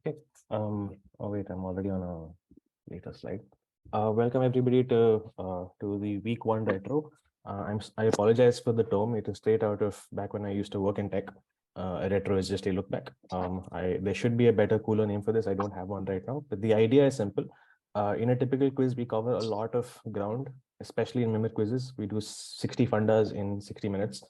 Okay. Oh wait, I'm already on a later slide. Welcome everybody to the week one retro. I apologize for the term. It is straight out of back when I used to work in tech. A retro is just a look back. There should be a better, cooler name for this. I don't have one right now, but the idea is simple. In a typical quiz, we cover a lot of ground, especially in mimic quizzes. We do 60 fundas in 60 minutes,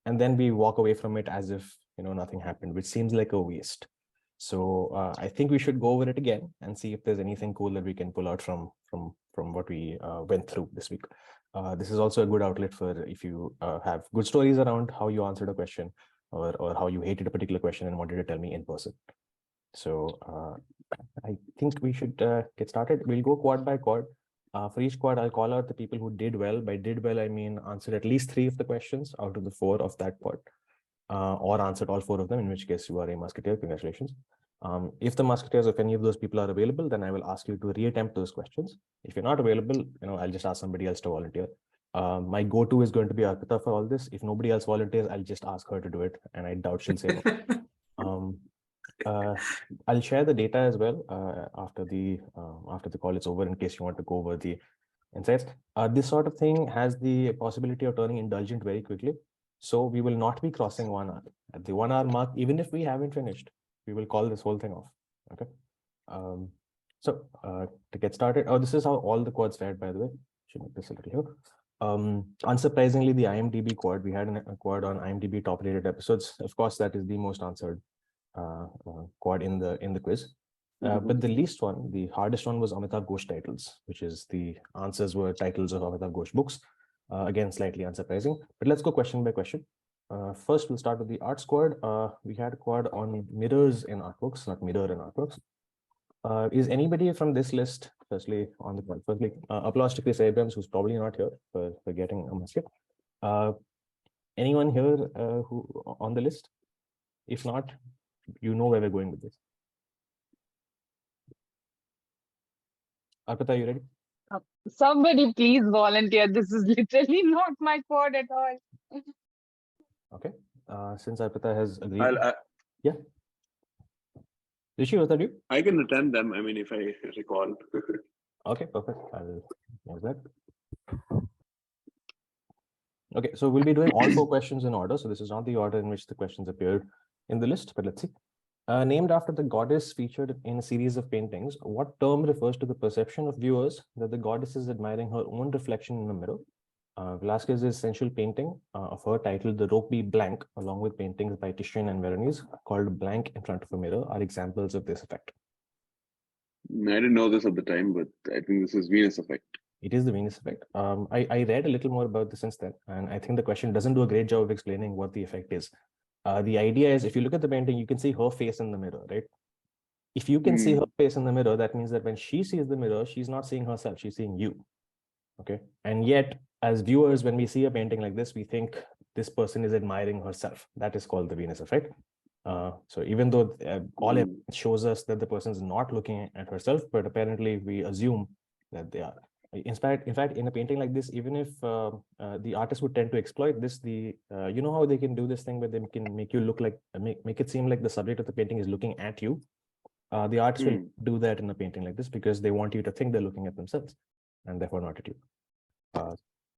and then we walk away from it as if nothing happened, which seems like a waste. So I think we should go over it again and see if there's anything cool that we can pull out from what we went through this week. This is also a good outlet for if you have good stories around how you answered a question or how you hated a particular question and wanted to tell me in person. So I think we should get started. We'll go quad by quad. For each quad, I'll call out the people who did well. By did well, I mean answered at least 3 of the questions out of the 4 of that quad. Or answered all 4 of them, in which case you are a musketeer. Congratulations. If the musketeers, if any of those people are available, then I will ask you to reattempt those questions. If you're not available, I'll just ask somebody else to volunteer. My go-to is going to be Arpita for all this. If nobody else volunteers, I'll just ask her to do it, and I doubt she'll say no. I'll share the data as well after the call is over, in case you want to go over the insights. This sort of thing has the possibility of turning indulgent very quickly. So we will not be crossing 1 hour. At the 1 hour mark, even if we haven't finished, we will call this whole thing off. Okay. So to get started, this is how all the quads fared, by the way. Should make this a little here. Unsurprisingly, the IMDb quad, we had a quad on IMDb top rated episodes. Of course, that is the most answered quad in the quiz. But the least one, the hardest one, was Amitav Ghosh titles, which is the answers were titles of Amitav Ghosh books. Again, slightly unsurprising, but let's go question by question. First, we'll start with the art squad. We had a quad on mirrors in artworks, not mirror in artworks. Is anybody from this list, firstly, on the quad? Firstly, applause to Chris Abrams, who's probably not here for getting a musket. Anyone here who on the list? If not, you know where we're going with this. Arpita, you ready? Somebody please volunteer. This is literally not my quad at all. Okay. Since Arpita has agreed. Yeah. Rishi, was that you? I can attend them, I mean, if I recall. Okay, perfect. I'll use that. Okay, so we'll be doing all 4 questions in order. So this is not the order in which the questions appeared in the list, but let's see. Named after the goddess featured in a series of paintings, what term refers to the perception of viewers that the goddess is admiring her own reflection in a mirror? Velázquez's sensual painting of her titled The Rope Be Blank, along with paintings by Titian and Veronese called Blank in Front of a Mirror, are examples of this effect. I didn't know this at the time, but I think this is Venus effect. It is the Venus effect. I read a little more about this since then, and I think the question doesn't do a great job of explaining what the effect is. The idea is, if you look at the painting, you can see her face in the mirror, right? If you can see her face in the mirror, that means that when she sees the mirror, she's not seeing herself, she's seeing you. Okay. And yet, as viewers, when we see a painting like this, we think this person is admiring herself. That is called the Venus effect. So even though all evidence shows us that the person is not looking at herself, but apparently we assume that they are. In fact, in a painting like this, even if the artist would tend to exploit this, you know how they can do this thing where they can make you look like, make it seem like the subject of the painting is looking at you. The artist will do that in a painting like this because they want you to think they're looking at themselves and therefore not at you.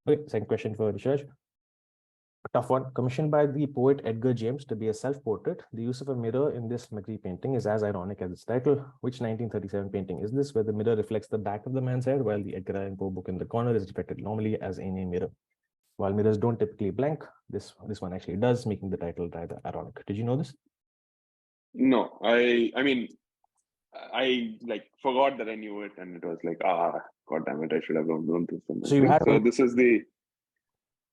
Okay, second question for Rishiraj. A tough one. Commissioned by the poet Edgar James to be a self-portrait, the use of a mirror in this McGree painting is as ironic as its title. Which 1937 painting is this, where the mirror reflects the back of the man's head, while the Edgar Allan Poe book in the corner is reflected normally as in a mirror? While mirrors don't typically blank, this one actually does, making the title rather ironic. Did you know this? No, I mean, I like forgot that I knew it, and it was like, god damn it, I should have known this. So you had. So this is the.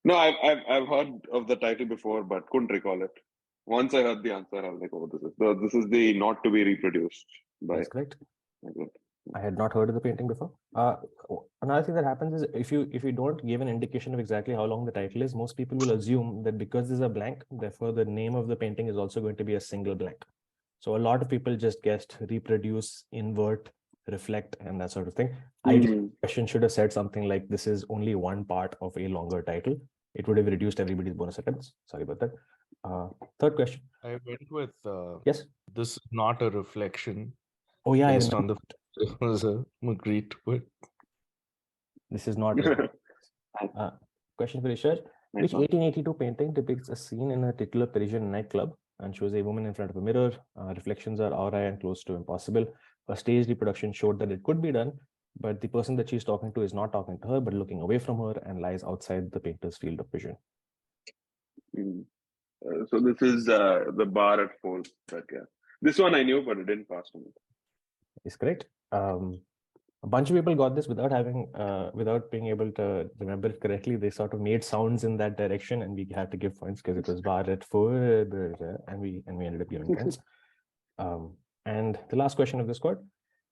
No, I've heard of the title before, but couldn't recall it. Once I heard the answer, I was like, oh, this is the not to be reproduced. That's correct. I had not heard of the painting before. Another thing that happens is if you don't give an indication of exactly how long the title is, most people will assume that because there's a blank, therefore the name of the painting is also going to be a single blank. So a lot of people just guessed reproduce, invert, reflect, and that sort of thing. The question should have said something like, this is only one part of a longer title. It would have reduced everybody's bonus attempts. Sorry about that. Third question. I went with yes. This is not a reflection. Oh yeah, I Based remember. on the it was agreed to it. This is not. Question for Rishabh. Nice Which one. 1882 painting depicts a scene in a titular Parisian nightclub and shows a woman in front of a mirror? Reflections are awry and close to impossible. A stage reproduction showed that it could be done, but the person that she's talking to is not talking to her, but looking away from her and lies outside the painter's field of vision. So this is the bar at Falls. But yeah, this one I knew, but it didn't pass to me. Is correct. A bunch of people got this without having, without being able to remember it correctly. They sort of made sounds in that direction, and we had to give points because it was bar at four, and we ended up giving points. And the last question of this squad: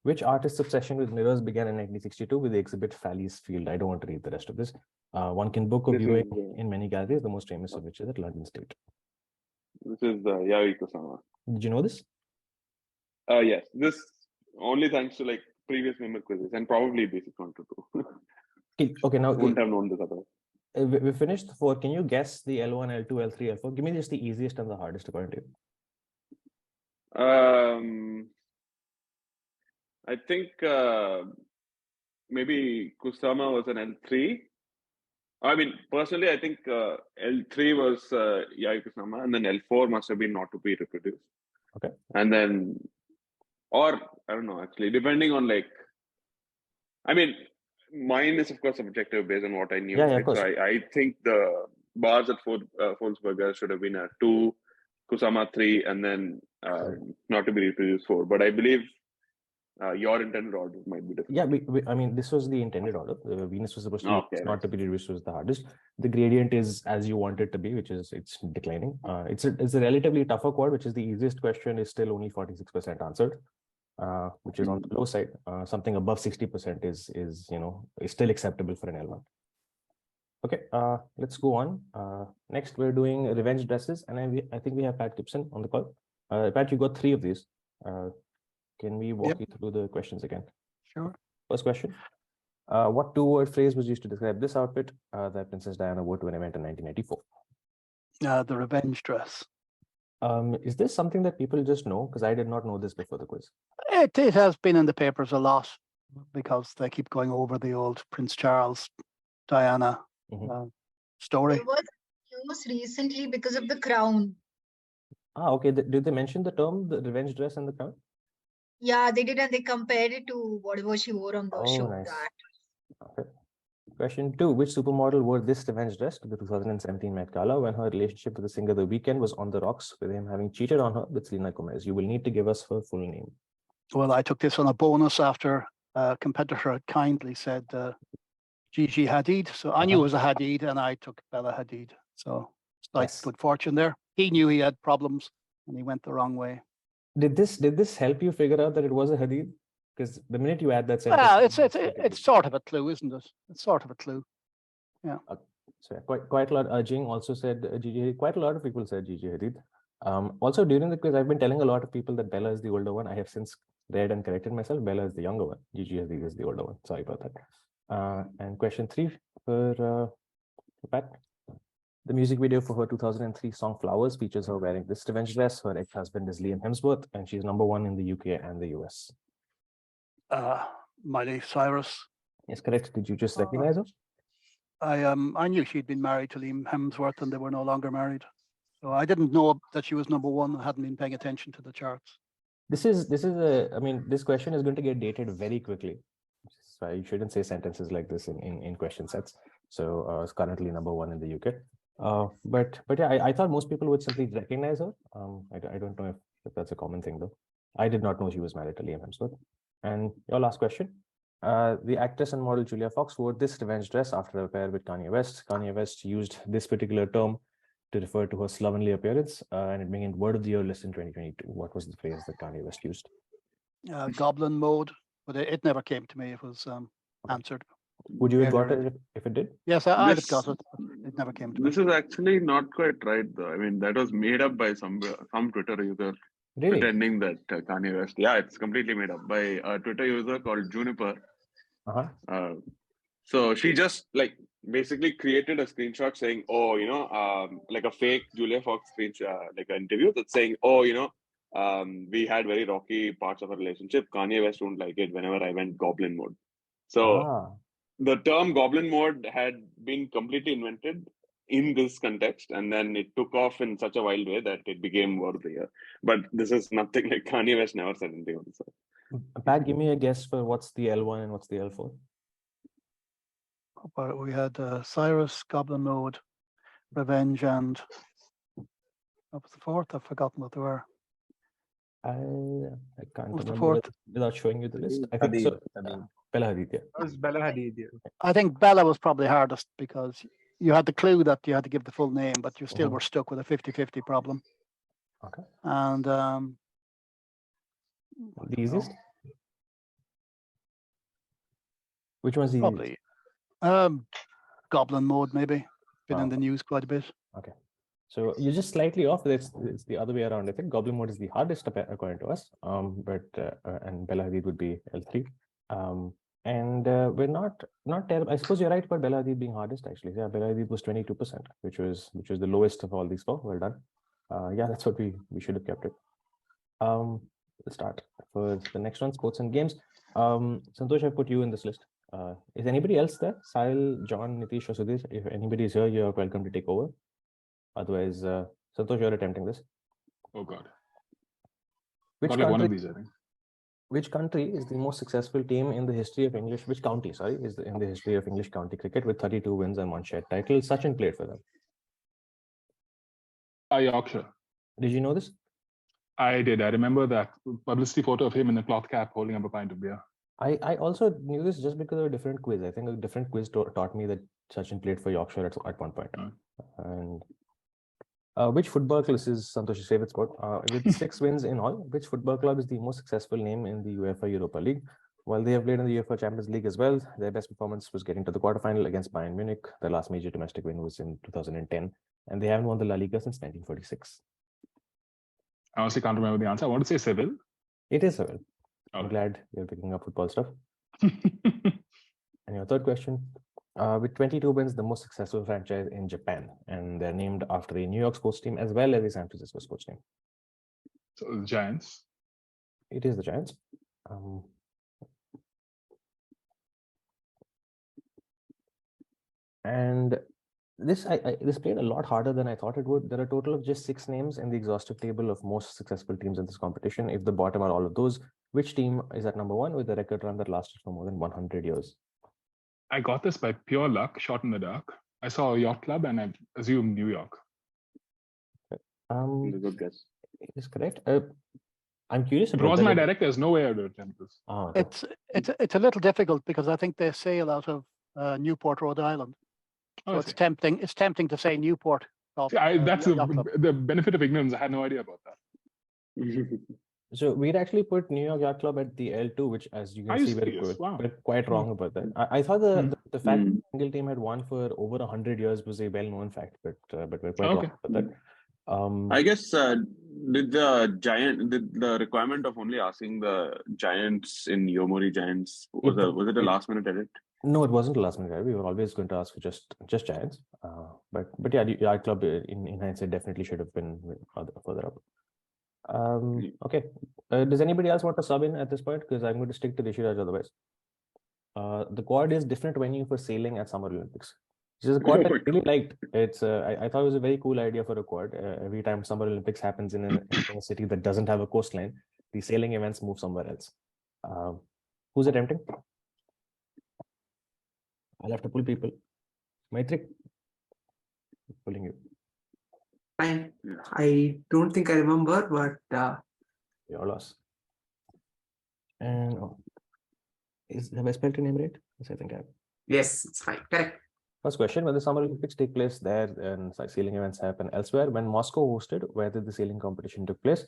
which artist's obsession with mirrors began in 1962 with the exhibit Fally's Field? I don't want to read the rest of this. One can book a viewing in many galleries, the most famous of which is at London State. This is Yayoi Kusama. Did you know this? Yes, this only thanks to like previous member quizzes and probably B612. Okay, now wouldn't have known this otherwise. We finished the 4. Can you guess the L1, L2, L3, L4? Give me just the easiest and the hardest according to you. I think maybe Kusama was an L3. I mean, personally, I think L3 was Yayoi Kusama, and then L4 must have been not to be reproduced. Okay. And then, or I don't know, actually, depending on like, I mean, mine is of course subjective based on what I knew. Yeah, right? of course. So I think the bars at Folsberger should have been a 2, Kusama 3, and then not to be reproduced 4. But I believe your intended order might be different. Yeah, I mean, this was the intended order. Venus was supposed to be not to be reduced was the hardest. The gradient is as you want it to be, which is it's declining. It's a relatively tougher quad, which is the easiest question is still only 46% answered, which is on the low side. Something above 60% is still acceptable for an L1. Okay, let's go on. Next, we're doing revenge dresses, and I think we have Pat Gibson on the call. Pat, you got 3 of these. Can we walk you through the questions again? Sure. First question. What 2-word phrase was used to describe this outfit that Princess Diana wore to an event in 1994? The revenge dress. Is this something that people just know? Because I did not know this before the quiz. It has been in the papers a lot because they keep going over the old Prince Charles, Diana story. It was used recently because of the crown. Okay. Did they mention the term, the revenge dress and the crown? Yeah, they did, and they compared it to whatever she wore on the show. Nice. Okay. Question 2. Which supermodel wore this revenge dress to the 2017 Met Gala when her relationship with the singer The Weeknd was on the rocks with him having cheated on her with Selena Gomez? You will need to give us her full name. Well, I took this on a bonus after a competitor had kindly said Gigi Hadid. So I knew it was a Hadid, and I took Bella Hadid. So it's like good fortune there. He knew he had problems, and he went the wrong way. Did this help you figure out that it was a Hadid? Because the minute you add that sentence, it's sort of a clue, isn't it? It's sort of a clue. Yeah. So quite a lot. Jing also said Gigi. Quite a lot of people said Gigi Hadid. Also during the quiz, I've been telling a lot of people that Bella is the older one. I have since read and corrected myself. Bella is the younger one. Gigi Hadid is the older one. Sorry about that. And question 3 for Pat. The music video for her 2003 song Flowers features her wearing this revenge dress. Her ex-husband is Liam Hemsworth, and she's #1 in the UK and the US. Miley Cyrus. Yes, correct. Did you just recognize her? I knew she'd been married to Liam Hemsworth, and they were no longer married. So I didn't know that she was #1. I hadn't been paying attention to the charts. This question is going to get dated very quickly. So you shouldn't say sentences like this in question sets. So it's currently #1 in the UK. But yeah, I thought most people would simply recognize her. I don't know if that's a common thing though. I did not know she was married to Liam Hemsworth. And your last question. The actress and model Julia Fox wore this revenge dress after her affair with Kanye West. Kanye West used this particular term to refer to her slovenly appearance, and it became Word of the Year list in 2022. What was the phrase that Kanye West used? Goblin mode, but it never came to me. It was answered. Would you have got it if it did? Yes, I'd have got it. It never came to me. This is actually not quite right, though. I mean, that was made up by some Twitter user pretending that Kanye West. Yeah, it's completely made up by a Twitter user called Juniper. So she just basically created a screenshot saying, like a fake Julia Fox screenshot, like an interview that's saying, we had very rocky parts of our relationship. Kanye West wouldn't like it whenever I went goblin mode. So the term goblin mode had been completely invented in this context, and then it took off in such a wild way that it became word of the year. But this is nothing like Kanye West never said anything on this. Pat, give me a guess for what's the L1 and what's the L4. But we had Cyrus, Goblin Mode, Revenge, and what was the fourth? I've forgotten what they were. I can't What's the remember fourth? without showing you the list. I think so. Bella Hadid, yeah. That was Bella Hadid. Yeah. I think Bella was probably hardest because you had the clue that you had to give the full name, but you still were stuck with a 50-50 problem. Okay. And the easiest? Which one's the probably Goblin Mode, maybe. Been in the news quite a bit. Okay. So you're just slightly off. It's the other way around. I think Goblin Mode is the hardest according to us. And Bella Hadid would be L3. We're not terrible. I suppose you're right about Bella Hadid being hardest actually. Yeah, Bella Hadid was 22%, which was the lowest of all these four. Well done. Yeah, that's what we should have kept it. Let's start for the next one, sports and games. Santosh, I put you in this list. Is anybody else there? Sahil, John, Nitish, or Sudhir? If anybody is here, you're welcome to take over. Otherwise, Santosh, you're attempting this. Oh God. Which country, country, one of these, I think. Which country is the most successful team in the history of English? Which county, sorry, is in the history of English county cricket with 32 wins and 1 shared title? Sachin played for them. Yorkshire. Did you know this? I did. I remember that publicity photo of him in a cloth cap holding up a pint of beer. I also knew this just because of a different quiz. I think a different quiz taught me that Sachin played for Yorkshire at one point. And which football club, this is Santosh's favorite sport, with 6 wins in all, which football club is the most successful name in the UEFA Europa League? While they have played in the UEFA Champions League as well, their best performance was getting to the quarterfinal against Bayern Munich. Their last major domestic win was in 2010, and they haven't won the La Liga since 1946. I honestly can't remember the answer. I want to say Seville. It is Seville. I'm Okay. glad you're picking up football stuff. And your third question, with 22 wins, the most successful franchise in Japan, and they're named after the New York sports team as well as the San Francisco sports team. So the Giants. It is the Giants. And this this played a lot harder than I thought it would. There are a total of just 6 names in the exhaustive table of most successful teams in this competition. If the bottom are all of those, which team is at number 1 with a record run that lasted for more than 100 years? I got this by pure luck, shot in the dark. I saw a yacht club and I assumed New York. Good guess. It is correct. I'm curious If it about wasn't my that. director, there's no way I would have attempted this. Oh, okay. It's a little difficult because I think they sail out of Newport, Rhode Island. Oh, So I it's see. tempting. It's tempting to say Newport. See, that's the benefit of ignorance. I had no idea about that. So we'd actually put New York Yacht Club at the L2, which, as you Are can you see, serious? Wow. we're quite wrong about that. I thought the fact Hmm. that the single team had won for over 100 years was a well-known fact, but we're quite Okay. wrong about that. I guess did the requirement of only asking the Giants in Yomori Giants was it a last minute edit? No, it wasn't the last minute. We were always going to ask for just Giants. But yeah, the Yacht Club in hindsight definitely should have been further up. Okay. Does anybody else want to sub in at this point? Because I'm going to stick to Rishiraj otherwise. The quad is different venue for sailing at Summer Olympics. This is a quad that I really liked. It's I thought it was a very cool idea for a quad. Every time Summer Olympics happens in a city that doesn't have a coastline, the sailing events move somewhere else. Who's attempting? I'll have to pull people. Maitrik, pulling you. Fine. I don't think I remember, but Your loss. And have I spelled your name right? Yes, I think I have. yes, it's fine. Correct. First question: when the Summer Olympics take place there and sailing events happen elsewhere, when Moscow hosted, where did the sailing competition take place?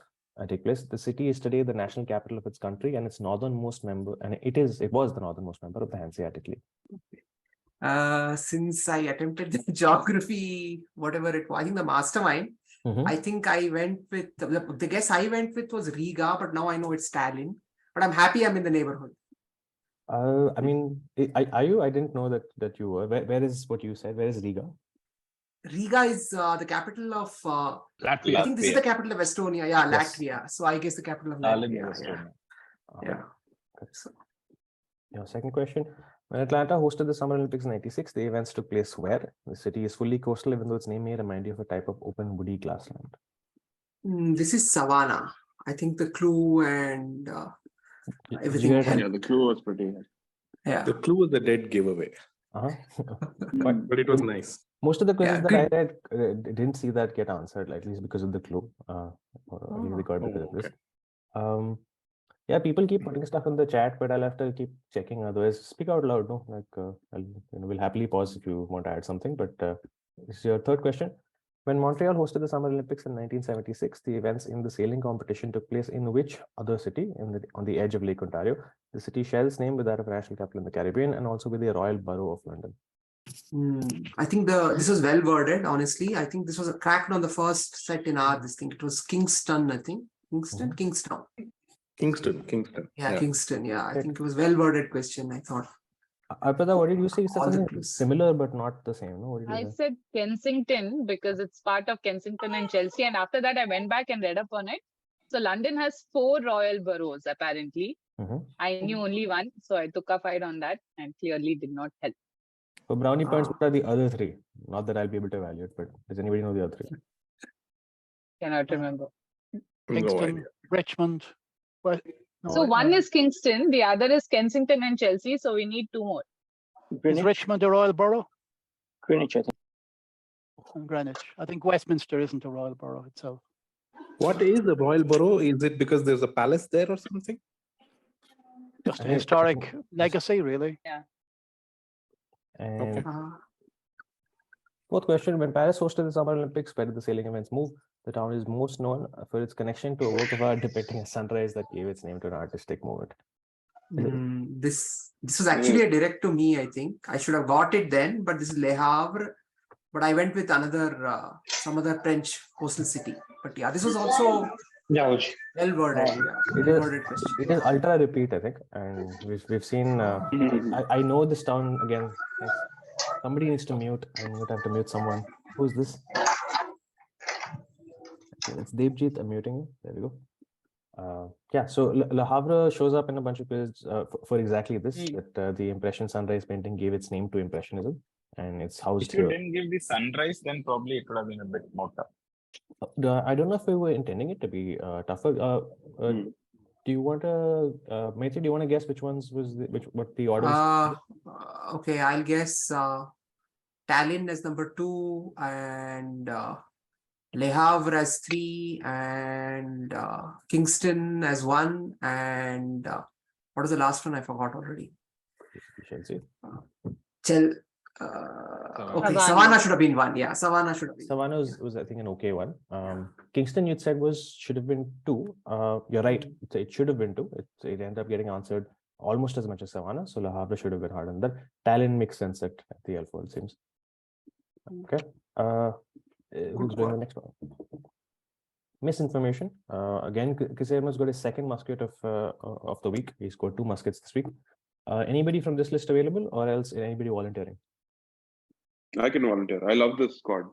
The city is today the national capital of its country, and its northernmost member, and it was the northernmost member of the Hanseatic League. Since I attempted the geography, whatever it was, I think the mastermind, I think I went with the guess I went with was Riga, but now I know it's Tallinn. But I'm happy I'm in the neighborhood. I mean, are you? I didn't know that you were. Where is what you said? Where is Riga? Riga is the capital of. Latvia. I think this is the capital of Estonia. Yeah, Yes. Latvia. So I guess the capital of Tallinn Latvia. is Yeah. Estonia. Yeah. So, your second question. When Atlanta hosted the Summer Olympics in '96, the events took place where? The city is fully coastal, even though its name may remind you of a type of open woody grassland. This is Savannah. I think the clue and everything. Yeah, the clue was pretty. Yeah. The clue was the dead giveaway, but it was nice. Most of the quizzes Yeah, that I read didn't see that get answered, at least because of the clue. Or at least they got because of this. Yeah, people keep putting stuff in the chat, but I'll have to keep checking. Otherwise, speak out loud. No, like we'll happily pause if you want to add something. But this is your third question. When Montreal hosted the Summer Olympics in 1976, the events in the sailing competition took place in which other city on the edge of Lake Ontario? The city shares its name with that of a national capital in the Caribbean and also with the Royal Borough of London. I think this was well worded, honestly. I think this was cracked on the first set in this thing. It was Kingston, I think. Kingston. Kingston. Yeah, Kingston. Yeah, I think it was well worded question, I thought. Arpita, what did you say? You said All the something clues. similar but not the same. No, what did you I say? said Kensington because it's part of Kensington and Chelsea. And after that, I went back and read up on it. So London has 4 royal boroughs, apparently. I knew only one. So I took a fight on that and clearly did not help. For brownie points, what are the other 3? Not that I'll be able to evaluate, but does anybody know the other 3? Cannot remember. Kingston, Richmond. Well, no, So one is Kingston, the other is Kensington and Chelsea. So we need 2 more. is Richmond a royal borough? Greenwich, I think. And Greenwich. I think Westminster isn't a royal borough itself. What is the Royal Borough? Is it because there's a palace there or something? Just a historic legacy, really. Yeah. And fourth question, when Paris hosted the Summer Olympics, where did the sailing events move? The town is most known for its connection to a work of art depicting a sunrise that gave its name to an artistic movement. This was actually a direct to me, I think. I should have got it then, but this is Le Havre. But I went with some other French coastal city. But yeah, this was also well worded. It is ultra repeat, I think, and we've seen. I know this town again. Somebody needs to mute. I might have to mute someone. Who's this? Okay, it's Devjit. I'm muting you. There we go. Yeah, so Le Havre shows up in a bunch of quizzes for exactly this. That the Impression sunrise painting gave its name to Impressionism, and it's housed If you here. didn't give the sunrise, then probably it would have been a bit more tough. I don't know if we were intending it to be tougher. Do you want to, Maitri, do you want to guess which ones was what the audience? Okay, I'll guess Tallinn as number 2 and Le Havre as 3 and Kingston as 1 and what was the last one? I forgot already. Chelsea. Okay, Savannah should have been 1. Yeah, Savannah should have been. Savannah was I think an okay one. Kingston you'd said should have been 2. You're right. It should have been 2. It ended up getting answered almost as much as Savannah. So Le Havre should have been harder than that. Tallinn makes sense at the L4, it seems. Okay. Who's doing the next one? Misinformation. Again, Kisema's got his second musket of the week. He scored 2 muskets this week. Anybody from this list available, or else anybody volunteering? I can volunteer. I love this squad.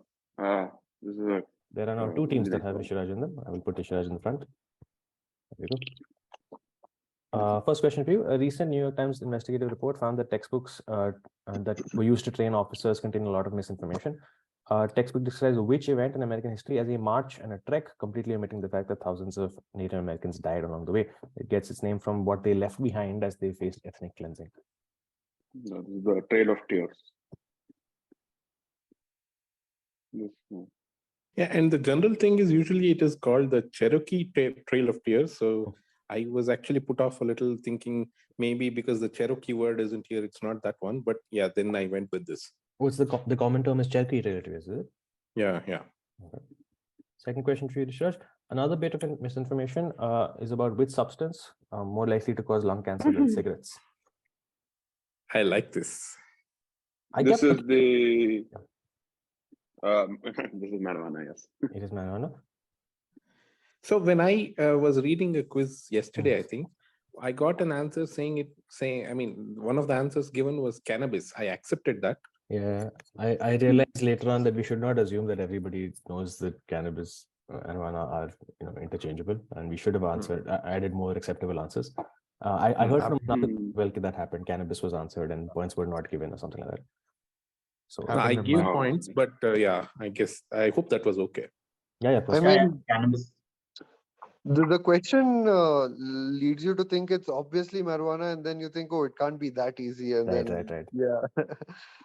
This is There are now 2 teams that have Rishiraj in them. I will put Rishiraj in the front. There we go. First question for you. A recent New York Times investigative report found that textbooks that were used to train officers contain a lot of misinformation. Textbook describes which event in American history as a march and a trek, completely omitting the fact that thousands of Native Americans died along the way. It gets its name from what they left behind as they faced ethnic cleansing. No, this is the Trail of Tears. Yeah, and the general thing is usually it is called the Cherokee Trail of Tears. So I was actually put off a little thinking maybe because the Cherokee word isn't here, it's not that one. But yeah, then I went with this. What's the common term is Cherokee Trail of Tears, is it? Yeah. Okay. Second question for you, Rishiraj. Another bit of misinformation is about which substance more likely to cause lung cancer than cigarettes. I like this. This is the this is marijuana, yes. It is marijuana. So when I was reading a quiz yesterday, I think I got an answer saying I mean, one of the answers given was cannabis. I accepted that, Yeah, I realized later on that we should not assume that everybody knows that cannabis and marijuana are interchangeable, and we should have answered added more acceptable answers. I heard from another well that happened. Cannabis was answered and points were not given or something like that. So I give points, but yeah, I hope that was okay. Yeah. I mean, cannabis. the question leads you to think it's obviously marijuana, and then you think, oh, it can't be that easy. And right. Yeah.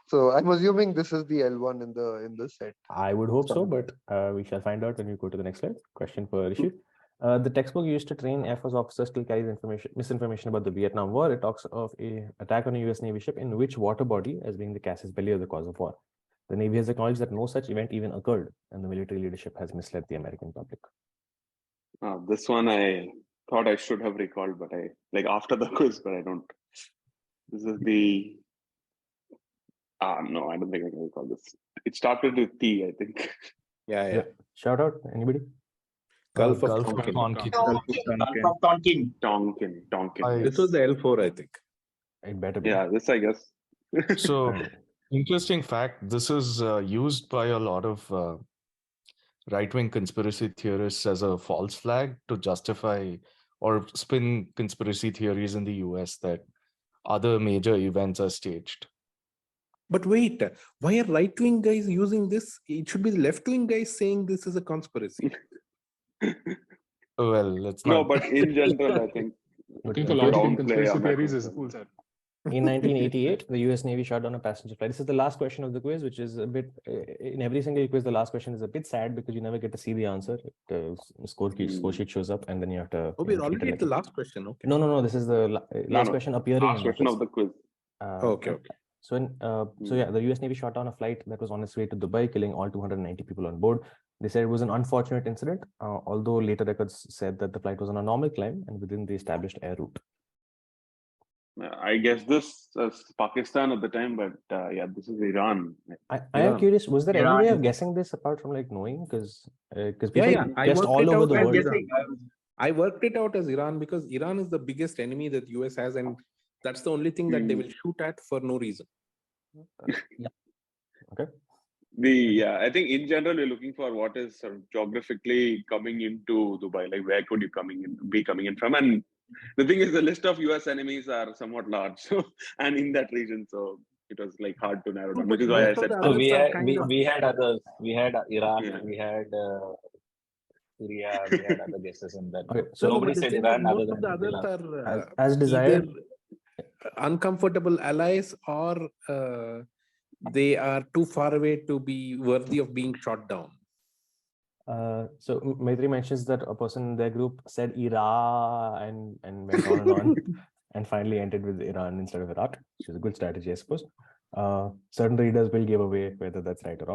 So I'm assuming this is the L1 in the set. I would hope so, but we shall find out when we go to the next slide. Question for Rishi. The textbook used to train Air Force officers still carries misinformation about the Vietnam War. It talks of an attack on a US Navy ship in which water body as being the casus belli of the cause of war. The Navy has acknowledged that no such event even occurred, and the military leadership has misled the American public. This one I thought I should have recalled, but I after the quiz, but I don't. This is the no, I don't think I can recall this. It started with T, I think. Yeah. Shout out, anybody? Gulf of Tonkin. This was the L4, I think. It better be. Yeah, this I guess. So, interesting fact, this is used by a lot of right-wing conspiracy theorists as a false flag to justify or spin conspiracy theories in the US that other major events are staged. But wait, why are right-wing guys using this? It should be left-wing guys saying this is a conspiracy. Well, let's No, not. but in general, I think. Looking for logic in conspiracy theories is a fool's errand. In 1988, the US Navy shot down a passenger flight. This is the last question of the quiz, which is a bit, in every single quiz, the last question is a bit sad because you never get to see the answer. The score sheet shows up and then you have to... Oh, we're already at the last question, okay. No, this is the last question appearing last question of the quiz. Okay. So, the US Navy shot down a flight that was on its way to Dubai, killing all 290 people on board. They said it was an unfortunate incident, although later records said that the flight was on a normal climb and within the established air route. I guess this was Pakistan at the time, but yeah, this is Iran. I am curious, was there any way of guessing this apart from knowing? Because people guessed all over the world. I worked it out as Iran because Iran is the biggest enemy that US has, and that's the only thing that they will shoot at for no reason. Okay. I think in general we're looking for what is sort of geographically coming into Dubai, like where could you be coming in from, and the thing is the list of US enemies are somewhat large, and in that region, so it was hard to narrow down, which is why I said we had others. We had Iran, we had Syria, we had other guesses in that. Okay, so nobody said Iran other than the others are as desired, uncomfortable allies, or they are too far away to be worthy of being shot down. So Maitri mentions that a person in their group said Iran and went on and on and finally ended with Iran instead of Iraq, which is a good strategy, I suppose. Certain readers will give away whether that's right or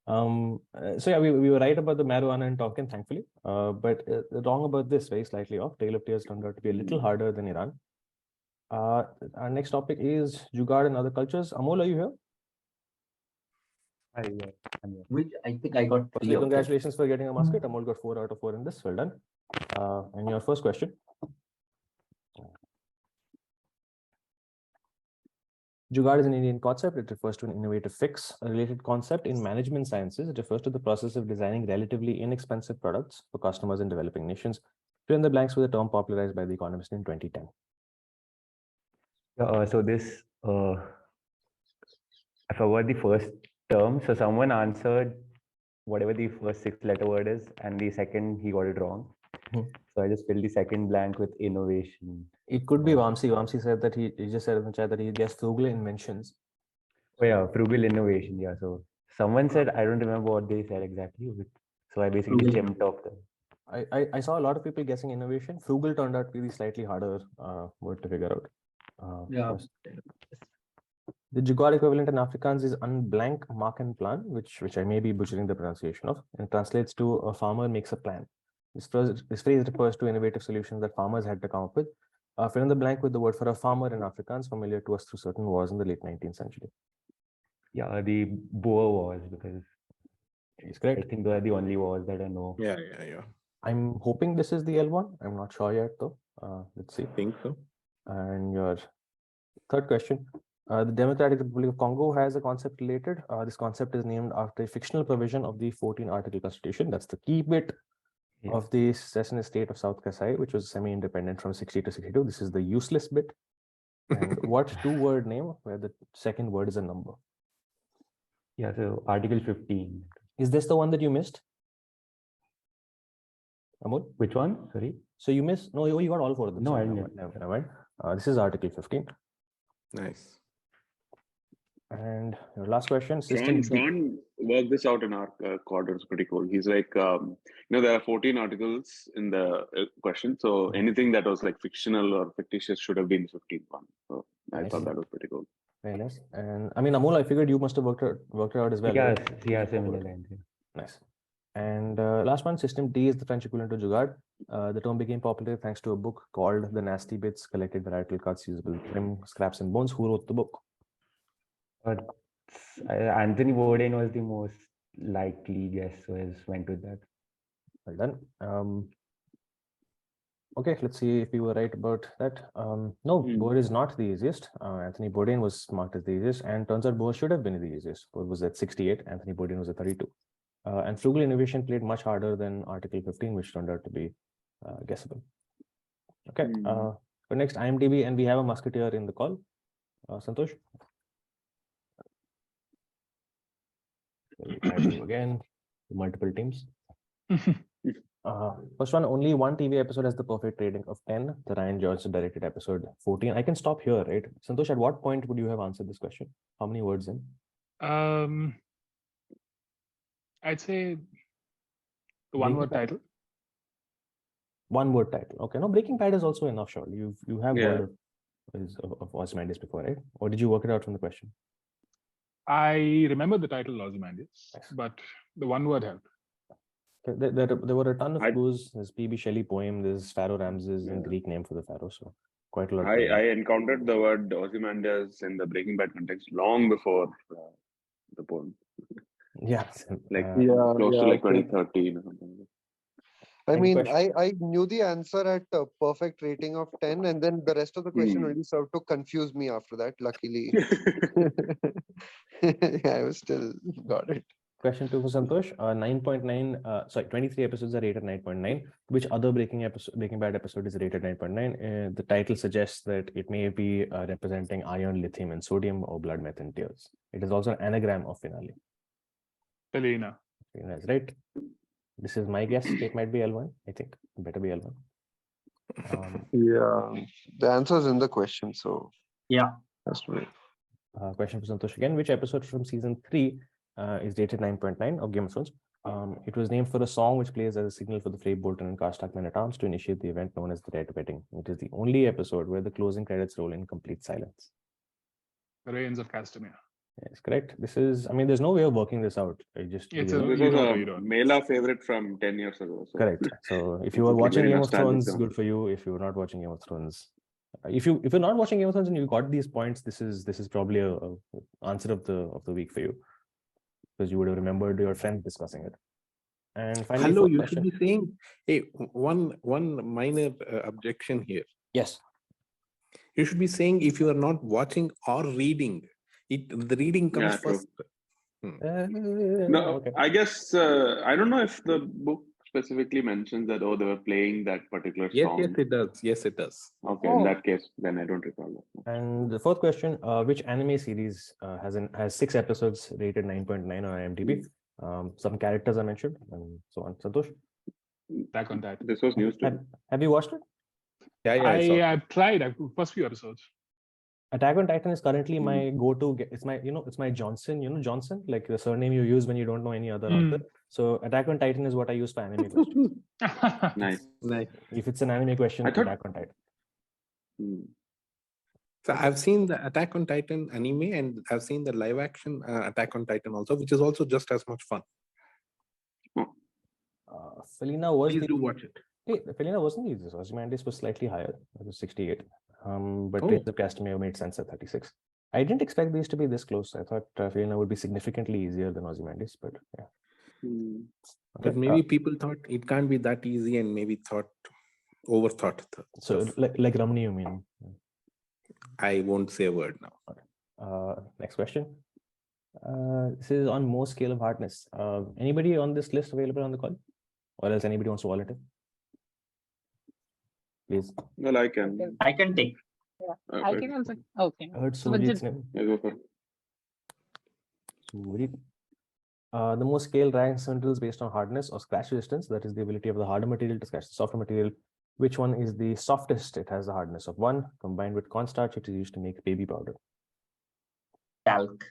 wrong. So yeah, we were right about the marijuana and Tonkin, thankfully, but wrong about this, very slightly off. Tale of Tears turned out to be a little harder than Iran. Our next topic is Jugaad and other cultures. Amol, are you here? Which I think I got. Congratulations for getting a musket. Amol got 4 out of 4 in this. Well done. And your first question. Jugaad is an Indian concept. It refers to an innovative fix. A related concept in management sciences, it refers to the process of designing relatively inexpensive products for customers in developing nations. Fill in the blanks with a term popularized by The Economist in 2010. So this, I forgot the first term. So someone answered whatever the first 6-letter word is, and the second he got it wrong. So I just filled the second blank with innovation. It could be Vamsi. Vamsi said that he just said in the chat that he guessed frugal inventions. Oh yeah, frugal innovation. Yeah. So someone said, I don't remember what they said exactly. So I basically jumped off them. I saw a lot of people guessing innovation. Frugal turned out to be the slightly harder word to figure out. The Jugaad equivalent in Afrikaans is unblank mark and plan, which I may be butchering the pronunciation of, and translates to a farmer makes a plan. This phrase refers to innovative solutions that farmers had to come up with. Fill in the blank with the word for a farmer in Afrikaans, familiar to us through certain wars in the late 19th century. Yeah, the Boer Wars, because it's correct. I think those are the only wars that I know. Yeah. I'm hoping this is the L1. I'm not sure yet, though. Let's see. I think so. And your third question. The Democratic Republic of Congo has a concept related. This concept is named after a fictional provision of the 14-article constitution. That's the key bit of the secessionist state of South Kasai, which was semi-independent from 60 to 62. This is the useless bit. And what two-word name where the second word is a number? Yeah, so Article 15. Is this the one that you missed? Amol? Which one? Sorry. So you missed? No, you got all four of them. No, I didn't. Never mind. This is Article 15. Nice. And your last question. Sean worked this out in our quarter. It's pretty cool. He's like, there are 14 articles in the question. So anything that was like fictional or fictitious should have been 15th one. So I thought that was pretty cool. Very nice. And I mean, Amol, I figured you must have worked it out as well. Yes, right? yeah, similar lines. Nice. And last one, System D is the French equivalent to Jugaad. The term became popular thanks to a book called The Nasty Bits, Collected Varietal Cuts Usable Trim, Scraps and Bones. Who wrote the book? Anthony Bourdain was the most likely guess, so I just went with that. Well done. Okay, let's see if we were right about that. No, Bohr is not the easiest. Anthony Bourdain was marked as the easiest, and turns out Bohr should have been the easiest. Bohr was at 68, Anthony Bourdain was at 32. And frugal innovation played much harder than Article 15, which turned out to be guessable. Okay, so next IMDb, and we have a musketeer in the call. Santosh? Again, multiple teams. First one, only one TV episode has the perfect rating of 10. The Ryan Johnson directed episode 14. I can stop here, right? Santosh, at what point would you have answered this question? How many words in? I'd say the one-word title. One-word title. Okay. No, Breaking Bad is also enough, sure. You have heard of Ozymandias before, right? Or did you work it out from the question? I remember the title Ozymandias, but the one word helped. There were a ton of clues. There's P.B. Shelley poem, there's Pharaoh Ramses, and Greek name for the pharaoh, so quite a lot. I encountered the word Ozymandias in the Breaking Bad context long before the poem. Yeah. Like close to like 2013 or something. I mean, I knew the answer at a perfect rating of 10, and then the rest of the question really served to confuse me after that, luckily. I was still got it. Question 2 for Santosh. 23 episodes are rated 9.9. Which other Breaking Bad episode is rated 9.9? The title suggests that it may be representing iron, lithium, and sodium, or blood, meth, and tears. It is also an anagram of finale. Selena. Selena is right. This is my guess. It might be L1. I think it better be L1. Yeah, the answer is in the question, so yeah, that's right. Question for Santosh again. Which episode from season 3 is rated 9.9 of Game of Thrones? It was named for a song which plays as a signal for the Frey, Bolton, and Karstark men-at-arms to initiate the event known as the Red Wedding. It is the only episode where the closing credits roll in complete silence. The Reigns of Castamere. Yes, correct. This is, I mean, there's no way of working this out. This was a Mela favorite from 10 years ago. So. Correct. So if you were watching Game of Thrones, good for you. If you were not watching Game of Thrones, if you're not watching Game of Thrones and you got these points, this is probably a answer of the week for you, because you would have remembered your friend discussing it. And finally, hello, you should be saying, hey, one minor objection here. Yes. You should be saying if you are not watching or reading. The reading comes first. No, okay. I guess I don't know if the book specifically mentions that they were playing that particular song. Yes, it does. Yes, it does. Okay, in that case, then I don't recall that. And the fourth question: which anime series has 6 episodes rated 9.9 on IMDb? Some characters are mentioned, and so on. Santosh? Back on that. This was news to me. Have you watched it? Yeah, I've tried first few episodes. Attack on Titan is currently my go-to. It's my Johnson. Johnson, like the surname you use when you don't know any other author. So Attack on Titan is what I use for anime questions. Nice. If it's an anime question, Attack on Titan. So I've seen the Attack on Titan anime, and I've seen the live-action Attack on Titan also, which is also just as much fun. Felina was. Please do watch it. Hey, Felina wasn't easy. Ozymandias was slightly higher. It was 68. But the Castamere made sense at 36. I didn't expect these to be this close. I thought Felina would be significantly easier than Ozymandias, but yeah. But maybe people thought it can't be that easy, and maybe overthought. So like Ramani, you mean? I won't say a word now. Okay. Next question. This is on Mohs scale of hardness. Anybody on this list available on the call? Or else anybody wants to volunteer? Please. Well, I can. I can take. Yeah, I can also. Okay. I heard Surajit's name. Yeah, go for it. Surajit. The Mohs scale ranks minerals based on hardness or scratch resistance. That is the ability of the harder material to scratch the softer material. Which one is the softest? It has the hardness of 1. Combined with cornstarch, it is used to make baby powder. Talc.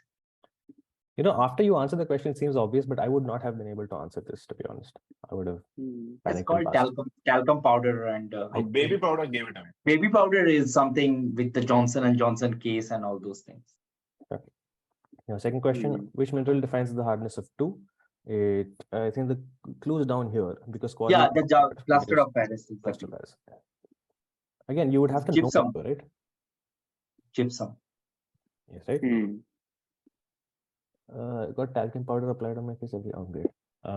You know, after you answer the question, it seems obvious, but I would not have been able to answer this, to be honest. I would have It's panicked and called passed. talcum powder, and Baby powder gave it away. baby powder is something with the Johnson & Johnson case and all those things. Okay. Now, second question, which mineral defines the hardness of 2? I think the clue is down here because Yeah, the plaster of Paris. Plaster of Paris. Again, you would have to Gypsum. know, right? Gypsum. Yes, right? Got talcum powder applied on my face every great.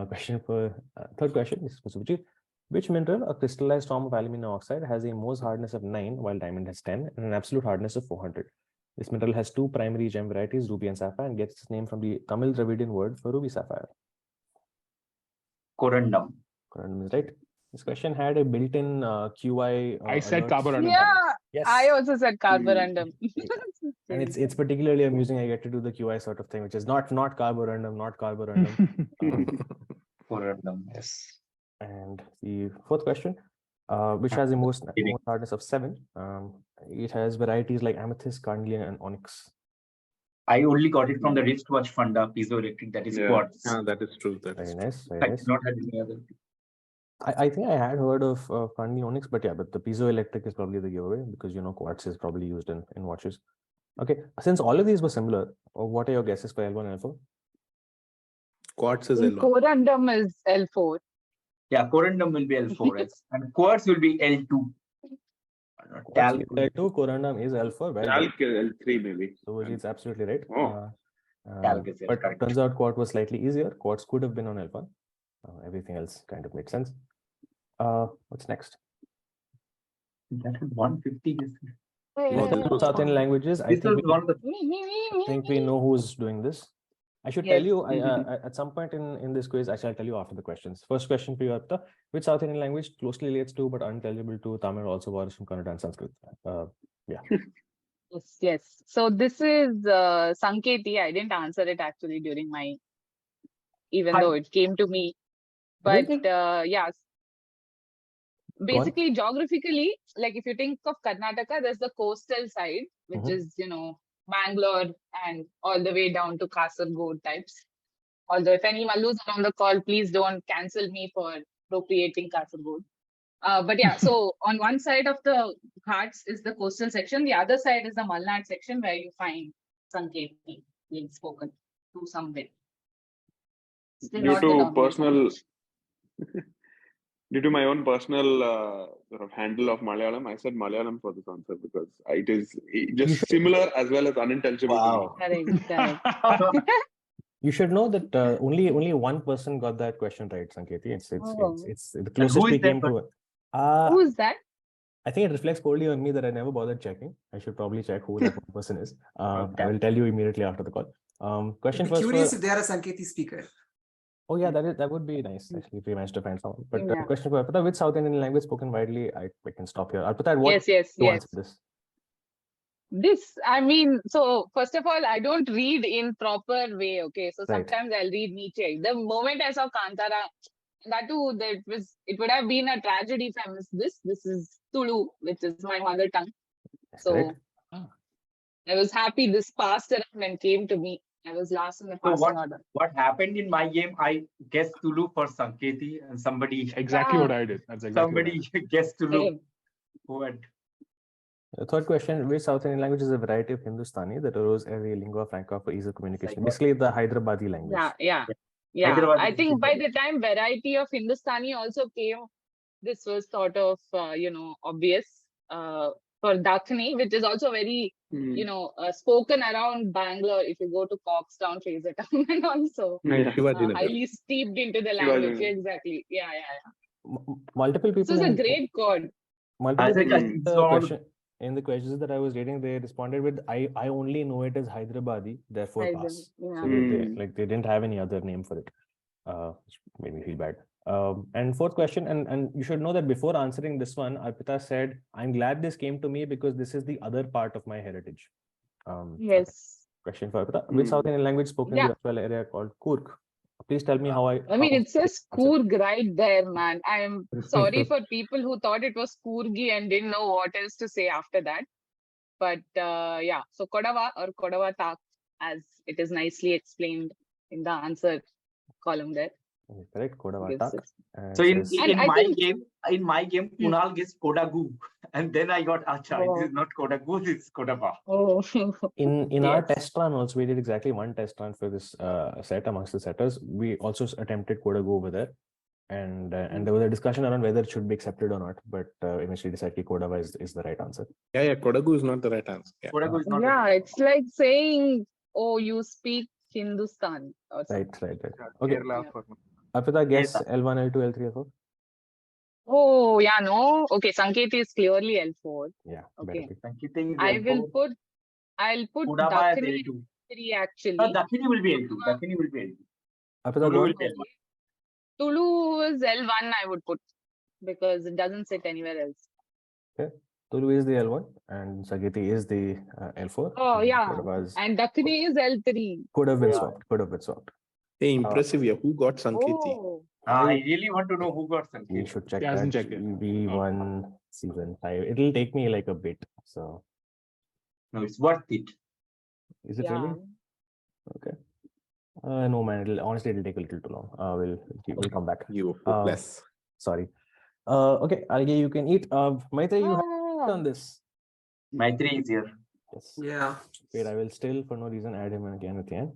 Question for third question. This is for Subhajit. Which mineral, a crystallized form of aluminum oxide, has a Mohs hardness of 9 while diamond has 10 and an absolute hardness of 400? This mineral has 2 primary gem varieties, ruby and sapphire, and gets its name from the Tamil Dravidian word for ruby sapphire. Corundum. Corundum is right. This question had a built-in QI. I said alerts. carborundum. Yeah, Yes. I also sasaid carborundum. And it's particularly amusing. I get to do the QI sort of thing, which is not carborundum, not carborundum. Corundum, yes. And the fourth question, which has the most hardness of 7. It has varieties like amethyst, carnelian, and onyx. I only got it from the wristwatch Funda piezoelectric, that is quartz. That is true. Very nice. I Very did nice. not have any other. I think I had heard of carnelian onyx, but yeah, but the piezoelectric is probably the giveaway because you know quartz is probably used in watches. Okay, since all of these were similar, what are your guesses for L1 and L4? Quartz is L1. Corundum is L4. Yeah, corundum will be L4, and quartz will be L2. Talc L2, corundum is L4. Well, Talc L3 maybe. So it's absolutely right. Talc is but correct. turns out quartz was slightly easier. Quartz could have been on L1. Everything else kind of made sense. What's next? That was 150. South Indian languages. I think we know who's doing this. I should tell you at some point in this quiz. I shall tell you after the questions. First question for you, Apta. Which South Indian language closely relates to but unintelligible to Tamil, also borrows from Kannada and Sanskrit? Yeah. Yes. So this is Sanketi. I didn't answer it actually during my, even though it came to me. But yeah, basically geographically, like if you think of Karnataka, there's the coastal side, which is, you know, Bangalore and all the way down to Kasaragod types. Although if any Mallus are on the call, please don't cancel me for appropriating Kasaragod. But yeah, so on one side of the Ghats is the coastal section. The other side is the Malnad section where you find Sanketi being spoken to some bit. Due to my own personal sort of handle of Malayalam, I said Malayalam for this answer because it is just similar as well as unintelligible. Wow. You should know that only one person got that question right, Sanketi. It's the closest we came to it. Who is that? I think it reflects poorly on me that I never bothered checking. I should probably check who that person is. I will tell you immediately after the call. Question first. Curious if they are a Sanketi speaker. Oh yeah, that would be nice actually if we managed to find someone. But question for Arpita, which South Indian language spoken widely? I can stop here. Arpita, what? Yes. This? This, I mean, so first of all, I don't read in proper way. Okay, so sometimes I'll read Nietzsche. The moment I saw Kantara, that too, it would have been a tragedy if I missed this. This is Tulu, which is my mother tongue. So I was happy this passed around and came to me. I was last in the passing order. What happened in my game, I guessed Tulu for Sanketi and somebody... Exactly what I did. That's exactly somebody guessed Tulu. The third question, which South Indian language is a variety of Hindustani that arose as a lingua franca for ease of communication? Basically, the Hyderabadi language. Yeah. I think by the time variety of Hindustani also came, this was sort of, obvious. For Dakhni, which is also very, spoken around Bangalore. If you go to Coxtown, Fraser Town, and also highly steeped into the language. Exactly. Yeah. Multiple people. This is a great chord. Multiple people in the questions that I was reading, they responded with, I only know it as Hyderabadi, therefore pass. Yeah. So they didn't have any other name for it. Which made me feel bad. And fourth question, and you should know that before answering this one, Arpita said, I'm glad this came to me because this is the other part of my heritage. Yes. Question for Arpita. Which South Indian language spoken in the Aswath area called Kurg? Please tell me how I mean, it says Kurg right there, man. I am sorry for people who thought it was Kurgi and didn't know what else to say after that. But yeah, so Kodava or Kodava Tak, as it is nicely explained in the answer column there. Correct, Kodava Tak. So in my game, Kunal gets Kodagu, and then I got Acha. It is not Kodagu, it's Kodava. Oh. In our test run also, we did exactly one test run for this set amongst the setters. We also attempted Kodagu over there, and there was a discussion around whether it should be accepted or not. But eventually decided Kodava is the right answer. Yeah, Kodagu is not the right answer. Yeah, Kodagu is not it's like saying, oh, you speak Hindustan. Or right. Okay. Arpita, guess L1, L2, L3, L4. Oh, yeah, no. Okay, Sanketi is clearly L4. Yeah. Okay. I'll put Dakhini L3 actually. Dakhini will be L2. Dakhini will be L2. Arpita, Tulu will be L1. Tulu is L1, I would put, because it doesn't sit anywhere else. Okay. Tulu is the L1 and Sageti is the L4. Oh, yeah. And Dakhini is L3. Could have been swapped. Hey, impressive. Who got Sanketi? I really want to know who got Sanketi. We should check that. V1 season 5. It'll take me like a bit. So no, it's worth it. Is it really? Okay. No, man. Honestly, it'll take a little too long. We'll come back. You hopeless. Sorry. Okay, ALL-GAE, you can eat. Maitri, you have done this. Maitri is here. Yes. Yeah. Wait, I will still, for no reason, add him again at the end.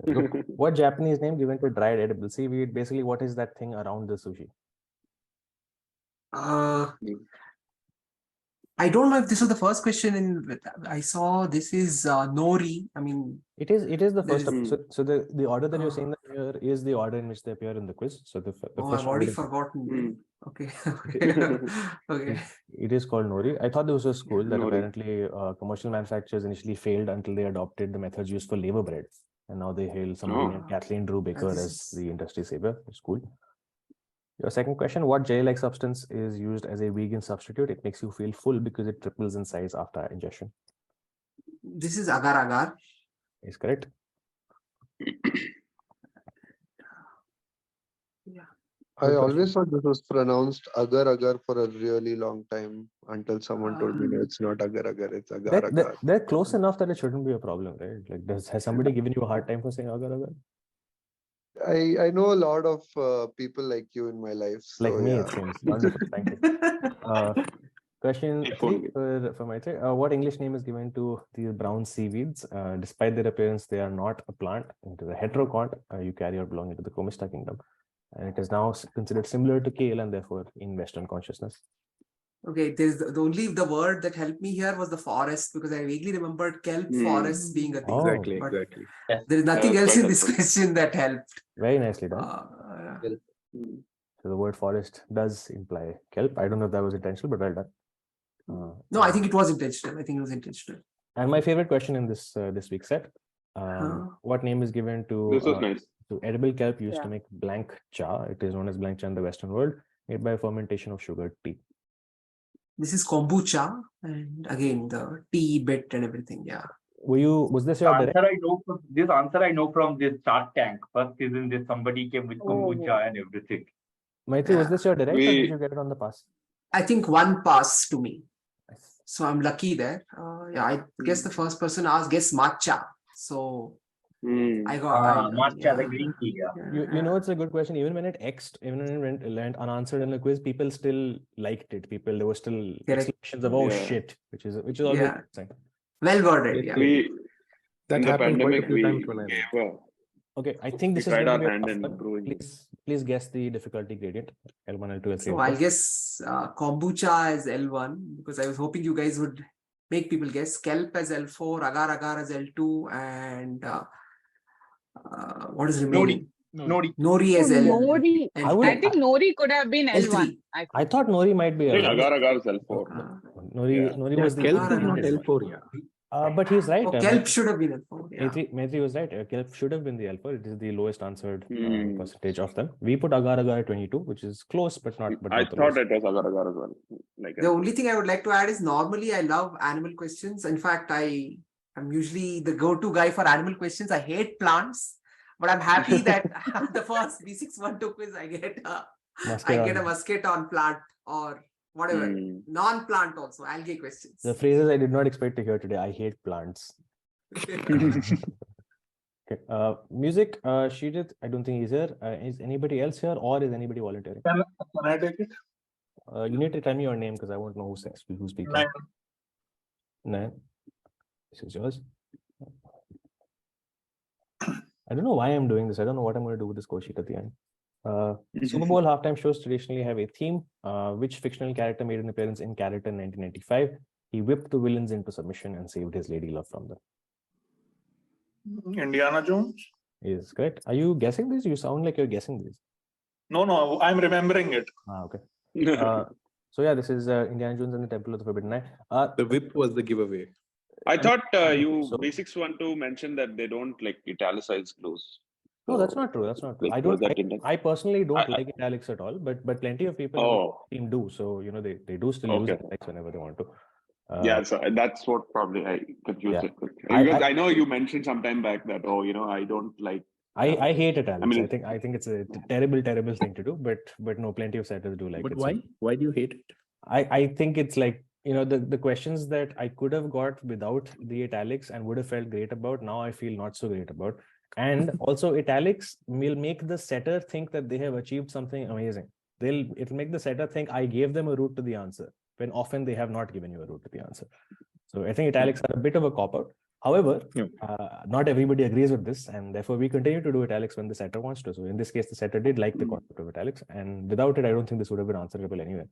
Look, what Japanese name given to dried edible seaweed? Basically, what is that thing around the sushi? I don't know if this was the first question. I saw this is nori. I mean, it is the first. So the order that you're saying here is the order in which they appear in the quiz. So the first. I've already forgotten. Okay. Okay. It is called nori. I thought there was a school that apparently commercial manufacturers initially failed until they adopted the methods used for labor bread, and now they hail somebody named Kathleen Drew Baker as the industry savior. It's cool. Your second question, what jelly-like substance is used as a vegan substitute? It makes you feel full because it triples in size after ingestion. This is agar-agar. Is correct. Yeah. I always thought this was pronounced agar-agar for a really long time until someone told me no, it's not agar-agar, it's agar-agar. They're close enough that it shouldn't be a problem, right? Like, has somebody given you a hard time for saying agar-agar? I know a lot of people like you in my life. So, like me, it seems. Wonderful. Thank you. Question 3 for Maitri. What English name is given to these brown seaweeds? Despite their appearance, they are not a plant. It is a heterocont. Eukaryote belonging to the Comista kingdom. And it is now considered similar to kale and therefore in Western consciousness. Okay, there's the word that helped me here was the forest, because I vaguely remembered kelp forest being a thing. Exactly. There is nothing else in this question that helped. Very nicely done. So the word forest does imply kelp. I don't know if that was intentional, but well done. No, I think it was intentional. And my favorite question in this week's set: what name is given to this was nice. to edible kelp used to make blank cha? It is known as blank cha in the Western world, made by fermentation of sugar tea. This is kombucha, and again the tea bit and everything. Yeah. Was this your answer? This answer I know from this Shark Tank. First season, this somebody came with kombucha and everything. Maitri, was this your direct, or did you get it on the pass? I think one pass to me. So I'm lucky there. I guess the first person asked guess matcha. So I got matcha, the green tea. You know, it's a good question. Even when it went unanswered in the quiz, people still liked it. There were still exclamations of shit, which is always interesting. Well worded. That happened quite a few times when I. Okay, I think this is going to be a tough one. Please guess the difficulty gradient. L1, L2, L3. So I'll guess kombucha as L1, because I was hoping you guys would make people guess. Kelp as L4, agar-agar as L2, and what is remaining? Nori as L1. I think Nori could have been L1. I thought Nori might be Agar-agar is L4. Nori was the Kelp is not L4, yeah. but he's right. Kelp should have been L4. Yeah. Maitri was right. Kelp should have been the L4. It is the lowest answered percentage of them. We put Agar at 22, which is close, but not. But I not thought it was Agar as well. The only thing I would like to add is normally I love animal questions. In fact, I'm usually the go-to guy for animal questions. I hate plants, but I'm happy that the first B612 quiz I get a musket on plant or whatever. Non-plant also, algae questions. The phrases I did not expect to hear today. I hate plants. Okay. Music, Shridit, I don't think he's here. Is anybody else here or is anybody volunteering? Can I take it? You need to tell me your name because I won't know who's speaking. Nayan. This is yours. I don't know why I'm doing this. I don't know what I'm going to do with this score sheet at the end. Super Bowl halftime shows traditionally have a theme. Which fictional character made an appearance in character in 1995? He whipped the villains into submission and saved his lady love from them. Indiana Jones? Is correct. Are you guessing this? You sound like you're guessing this. No, I'm remembering it. Okay. So yeah, this is Indiana Jones and the Temple of the Forbidden Knight. The whip was the giveaway. I thought B612 mentioned that they don't like italicize clues. No, that's not true. That's not true. I personally don't like italics at all, but plenty of people on the team do. So they do still use italics whenever they want to. Yeah, so that's what probably I confused it with. Because I know you mentioned sometime back that I don't like. I hate italics. I think it's a terrible thing to do. But no, plenty of setters do like it. But why? So why do you hate it? I think it's like the questions that I could have got without the italics and would have felt great about. Now I feel not so great about. And also italics will make the setter think that they have achieved something amazing. It'll make the setter think I gave them a route to the answer, when often they have not given you a route to the answer. So I think italics are a bit of a cop-out. However, not everybody agrees with this, and therefore we continue to do italics when the setter wants to. So in this case, the setter did like the concept of italics, and without it, I don't think this would have been answerable anyway.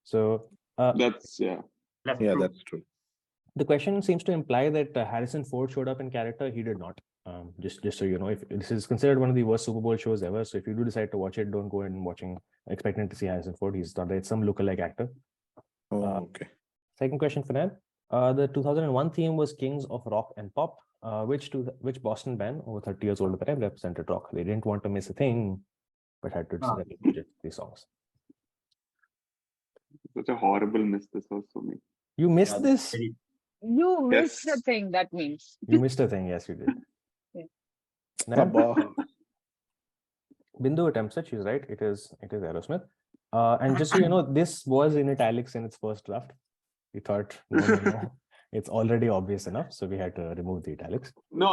So that's true. The question seems to imply that Harrison Ford showed up in character. He did not. Just so you know, if this is considered one of the worst Super Bowl shows ever, so if you do decide to watch it, don't go in expecting to see Harrison Ford. He's not there. It's some lookalike actor. Okay. Second question for Nan. The 2001 theme was Kings of Rock and Pop. Which Boston band over 30 years old at the time represented rock? They didn't want to miss a thing, but had to reject these songs. Such a horrible miss this was for me. You missed this? You missed the thing, that means. You missed a thing, yes, you did. Bindu attempts it, she's right. It is Aerosmith. And just so you know, this was in italics in its first draft. We thought, no, it's already obvious enough, so we had to remove the italics. No,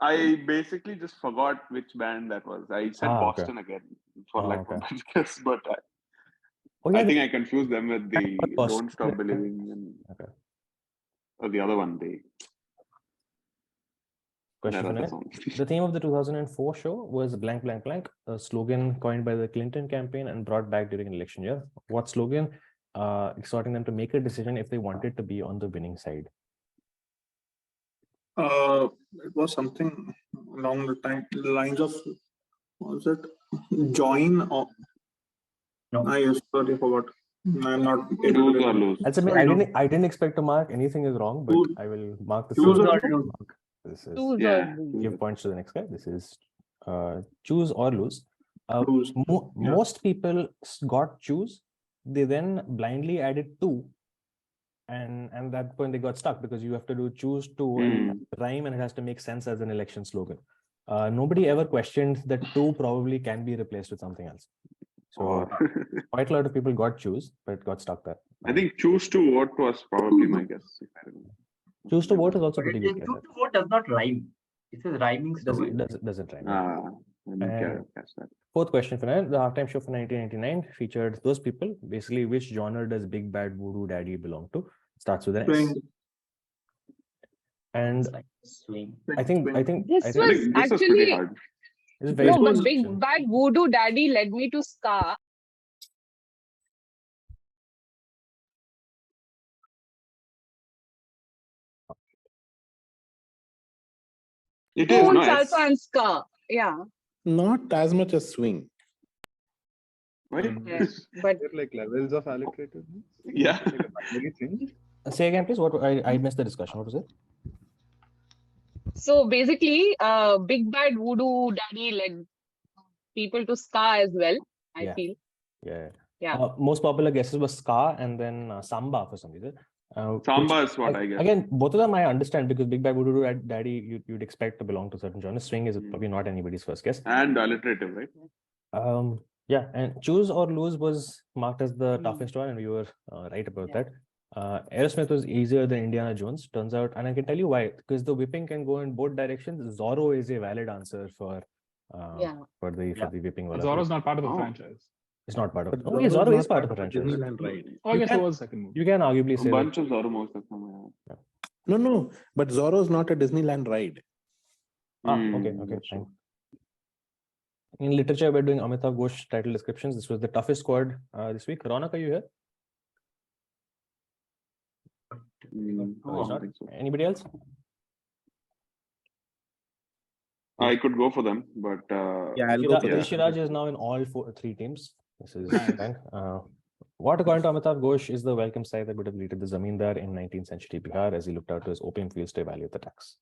I basically just forgot which band that was. I said Boston again for guess, but I think I confused them with the Don't Stop Believing or the other one. The theme of the 2004 show was blank, blank, blank, a slogan coined by the Clinton campaign and brought back during an election year. What slogan? Exhorting them to make a decision if they wanted to be on the winning side. It was something along the lines of, was it join or no? I forgot. I'm not able to lose. I didn't expect to mark anything is wrong, but I will mark the same. This is give points to the next guy. This is choose or lose. Most people got choose. They then blindly added 2, and at that point they got stuck because you have to do choose 2 and rhyme, and it has to make sense as an election slogan. Nobody ever questioned that 2 probably can be replaced with something else. So quite a lot of people got choose, but got stuck there. I think choose to vote was probably my guess. Choose to vote is also pretty good. Choose to vote does not rhyme. It says rhyming slogan. Doesn't rhyme. Fourth question for now. The halftime show for 1999 featured those people. Basically, which genre does Big Bad Voodoo Daddy belong to? Starts with an S. And I think this was actually hard. No, but Big Bad Voodoo Daddy led me to Ska. It is salsa and ska. Yeah. Not as much as swing. Right? But there like levels of alliterative. Yeah. Like a binary thing. Say again, please. What I missed the discussion. What was it? so basically, Big Bad Voodoo Daddy led people to ska as well, I feel. Yeah. Most popular guesses were ska and then samba for some reason. Samba is what I guess. Again, both of them I understand because Big Bad Voodoo Daddy you'd expect to belong to certain genre. Swing is probably not anybody's first guess. And alliterative, right? Yeah, and Choose or Lose was marked as the toughest one, and we were right about that. Aerosmith was easier than Indiana Jones, turns out, and I can tell you why. Because the whipping can go in both directions. Zorro is a valid answer for the whipping. Zorro's not part of the franchise. It's not part of. Oh, yeah, Zorro is part of the franchise. Oh, I guess it was second movie. You can arguably say a bunch of Zorro movies. No, but Zorro's not a Disneyland ride. Okay, fine. In literature, we're doing Amitav Ghosh title descriptions. This was the toughest squad this week. Ronak, are you here? So. Anybody else? I could go for them, but I'll go for Rishiraj is now in all three teams. This is what, according to Amitav Ghosh, is the welcome sight that would have greeted the Zamindar in 19th century Bihar as he looked out to his opium fields to evaluate the tax?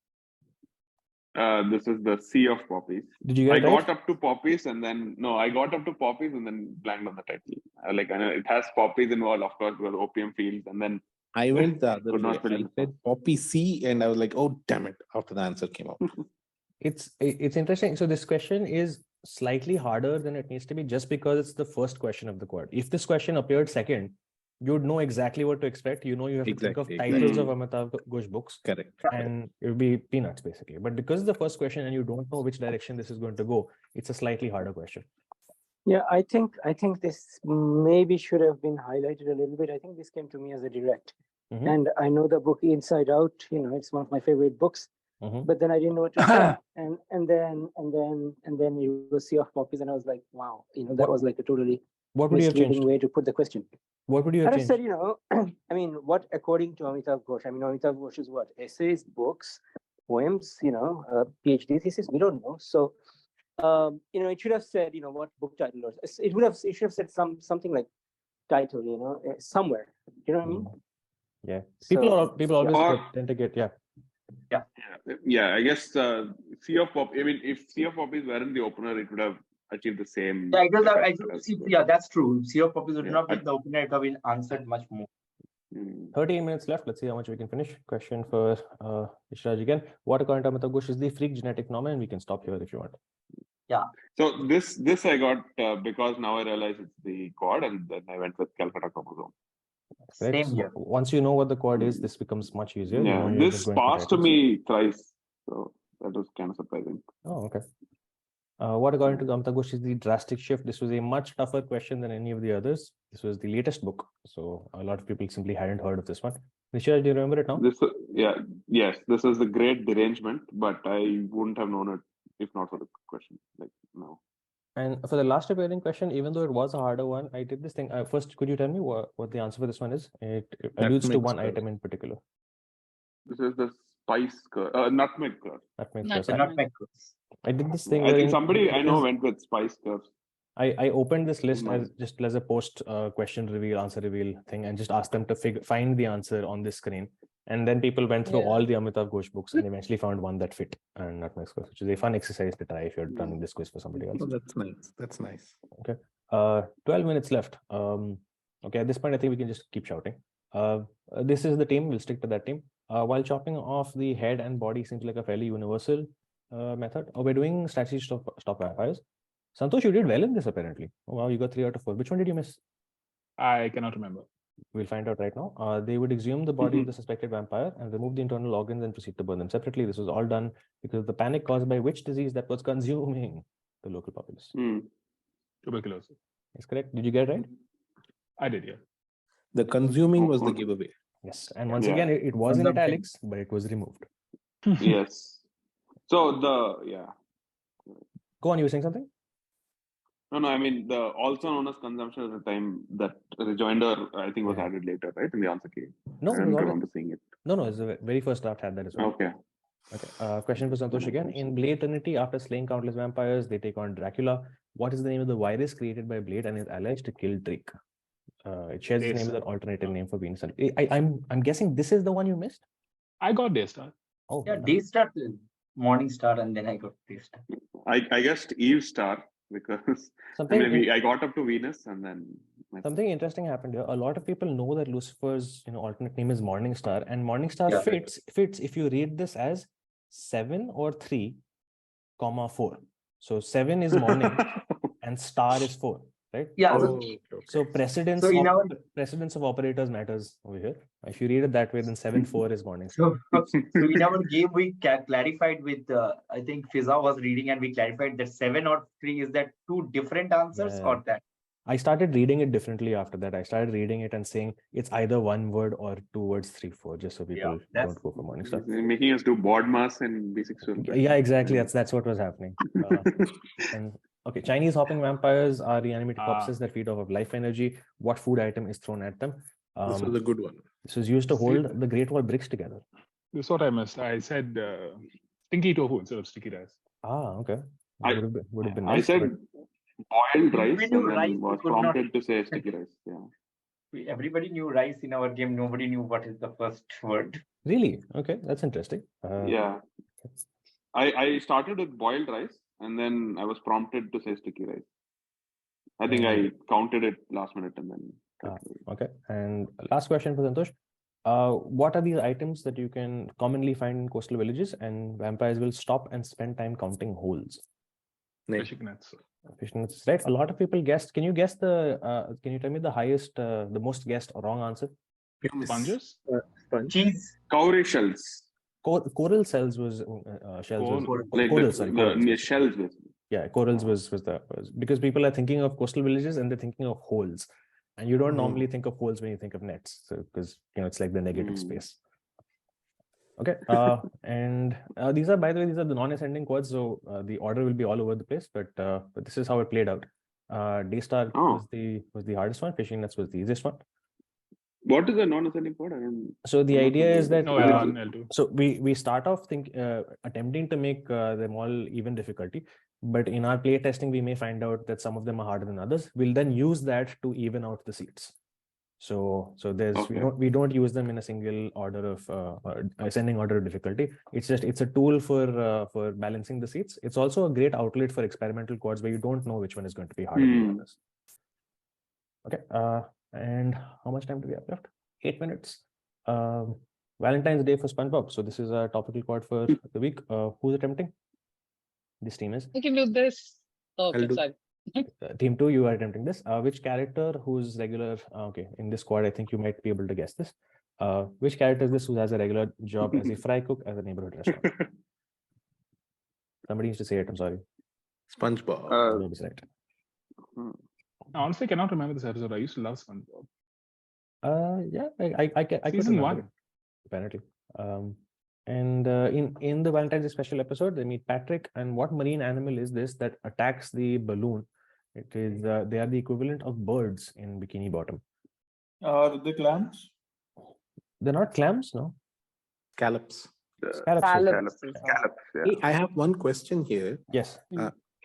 This is the Sea of Poppies. Did you get got up to poppies and then I got up to poppies and then blanked on the title. I know it has poppies involved, of course, because opium fields, and then I went the other way. I said Poppy C, and I was like, oh damn it! After the answer came out. It's interesting. So this question is slightly harder than it needs to be just because it's the first question of the quad. If this question appeared second, you'd know exactly what to expect. You have to think of titles of Amitav Ghosh books. Correct. And it would be peanuts, basically. But because it's the first question and you don't know which direction this is going to go, it's a slightly harder question. Yeah, I think this maybe should have been highlighted a little bit. I think this came to me as a direct. And I know the book inside out, it's one of my favorite books. But then I didn't know what to say. and then you will see off poppies, and I was like, wow, that was like a totally misleading way to put the question. What would you have changed? I said, I mean, what according to Amitav Ghosh? I mean, Amitav Ghosh is what? Essays, books, poems, PhD thesis, we don't know. So it should have said, what book title was. It should have said something like title, somewhere. You know what I mean? Yeah. People always tend to get I guess Sea of Pop. I mean, if Sea of Poppies weren't the opener, it would have achieved the same. Yeah, that's true. Sea of Poppies would not be the opener; it would have been answered much more. 13 minutes left. Let's see how much we can finish. Question for Ishraj again. What, according to Amitav Ghosh, is the freak genetic phenomenon? We can stop here if you want. Yeah. So this I got because now I realize it's the quad, and then I went with Calcutta chromosome. Same here. Once you know what the quad is, this becomes much easier. Yeah, this passed to me thrice, so that was kind of surprising. Oh, okay. What, according to Amitav Ghosh, is the drastic shift? This was a much tougher question than any of the others. This was the latest book, so a lot of people simply hadn't heard of this one. Nishad, do you remember it now? Yes, this is the Great Derangement, but I wouldn't have known it if not for the question. No. And for the last appearing question, even though it was a harder one, I did this thing. First, could you tell me what the answer for this one is? It alludes to one item in particular. This is the spice curse, nutmeg curse. Nutmeg curse. I did this thing. I think somebody I know went with spice curse. I opened this list as a post question reveal, answer reveal thing, and just asked them to find the answer on this screen. And then people went through all the Amitav Ghosh books and eventually found one that fit, and Nutmeg Curse, which is a fun exercise to try if you're running this quiz for somebody else. Oh, that's nice. Okay. 12 minutes left. Okay, at this point, I think we can just keep shouting. This is the team. We'll stick to that team. While chopping off the head and body seems like a fairly universal method. We're doing strategies to stop vampires. Santosh, you did well in this apparently. Oh, wow, you got 3 out of 4. Which one did you miss? I cannot remember. We'll find out right now. They would exhume the body of the suspected vampire and remove the internal organs and proceed to burn them separately. This was all done because of the panic caused by which disease that was consuming the local populace? Tuberculosis. That's correct. Did you get it right? I did, yeah. The consuming was the giveaway. Yes. And once again, it was in italics, but it was removed. Yes. So Go on, you were saying something? No, I mean, the also known as consumption at the time, that rejoinder, I think, was added later, right? In the answer key. No, I don't remember seeing it. No, it's the very first draft had that as well. Okay. Question for Santosh again. In Blade Trinity, after slaying countless vampires, they take on Dracula. What is the name of the virus created by Blade and is alleged to kill Drake? It shares the name with an alternative name for Venus. I'm guessing this is the one you missed. I got Daystar. Oh, yeah, Daystar, Morning Star, and then I got Daystar. I guessed Eve Star because I got up to Venus and then something interesting happened here. A lot of people know that Lucifer's alternate name is Morning Star, and Morning Star fits if you read this as 7 or 3, 4. So 7 is morning and star is 4, right? Yeah. So precedence of operators matters over here. If you read it that way, then 7-4 is morning star. So in our game, we clarified with, I think Fiza was reading, and we clarified that 7 or 3 is that 2 different answers or that? I started reading it differently after that. I started reading it and saying it's either 1 word or 2 words, 3, 4, just so people don't go for morning star. Making us do board mass and B612. Yeah, exactly. That's what was happening. And okay, Chinese hopping vampires are reanimated corpses that feed off of life energy. What food item is thrown at them? This was a good one. This was used to hold the Great Wall bricks together. This is what I missed. I said stinky tofu instead of sticky rice. Okay. Would have been nice. I said boiled rice and then was prompted to say sticky rice. Yeah. Everybody knew rice in our game. Nobody knew what is the first word. Really? Okay, that's interesting. Yeah. I started with boiled rice and then I was prompted to say sticky rice. I think I counted it last minute and then. Okay. And last question for Santosh. What are these items that you can commonly find in coastal villages and vampires will stop and spend time counting holes? Fishing nets. Fishing nets, right? A lot of people guessed. Can you guess can you tell me the most guessed wrong answer? Sponges? Cheese. Cowrie shells. Coral shells was shells. Shells. Yeah, corals was because people are thinking of coastal villages and they're thinking of holes, and you don't normally think of holes when you think of nets, so because it's like the negative space. Okay, and these are, by the way, these are the non-ascending quads, so the order will be all over the place, but this is how it played out. Daystar was the hardest one. Fishing nets was the easiest one. What is a non-ascending quad? I don't. So the idea is that L1, L2. So we start off attempting to make them all even difficulty, but in our play testing we may find out that some of them are harder than others. We'll then use that to even out the seats. So there's we don't use them in a single order of ascending order of difficulty. It's a tool for balancing the seats. It's also a great outlet for experimental quads where you don't know which one is going to be harder than others. Okay. And how much time do we have left? 8 minutes. Valentine's Day for SpongeBob. So this is a topical quad for the week. Who's attempting? This team is. I can do this. Okay, sorry. Team 2, you are attempting this. Which character who's regular? Okay, in this quad, I think you might be able to guess this. Which character is this who has a regular job as a fry cook at a neighborhood restaurant? Somebody needs to say it. I'm sorry. SpongeBob. That's right. I honestly cannot remember this episode. I used to love SpongeBob. Yeah, I Season 1. Apparently. And in the Valentine's special episode, they meet Patrick. And what marine animal is this that attacks the balloon? It is they are the equivalent of birds in Bikini Bottom. Are they clams? They're not clams, no. Scallops. Scallops. Yeah. Hey, I have one question here. Yes.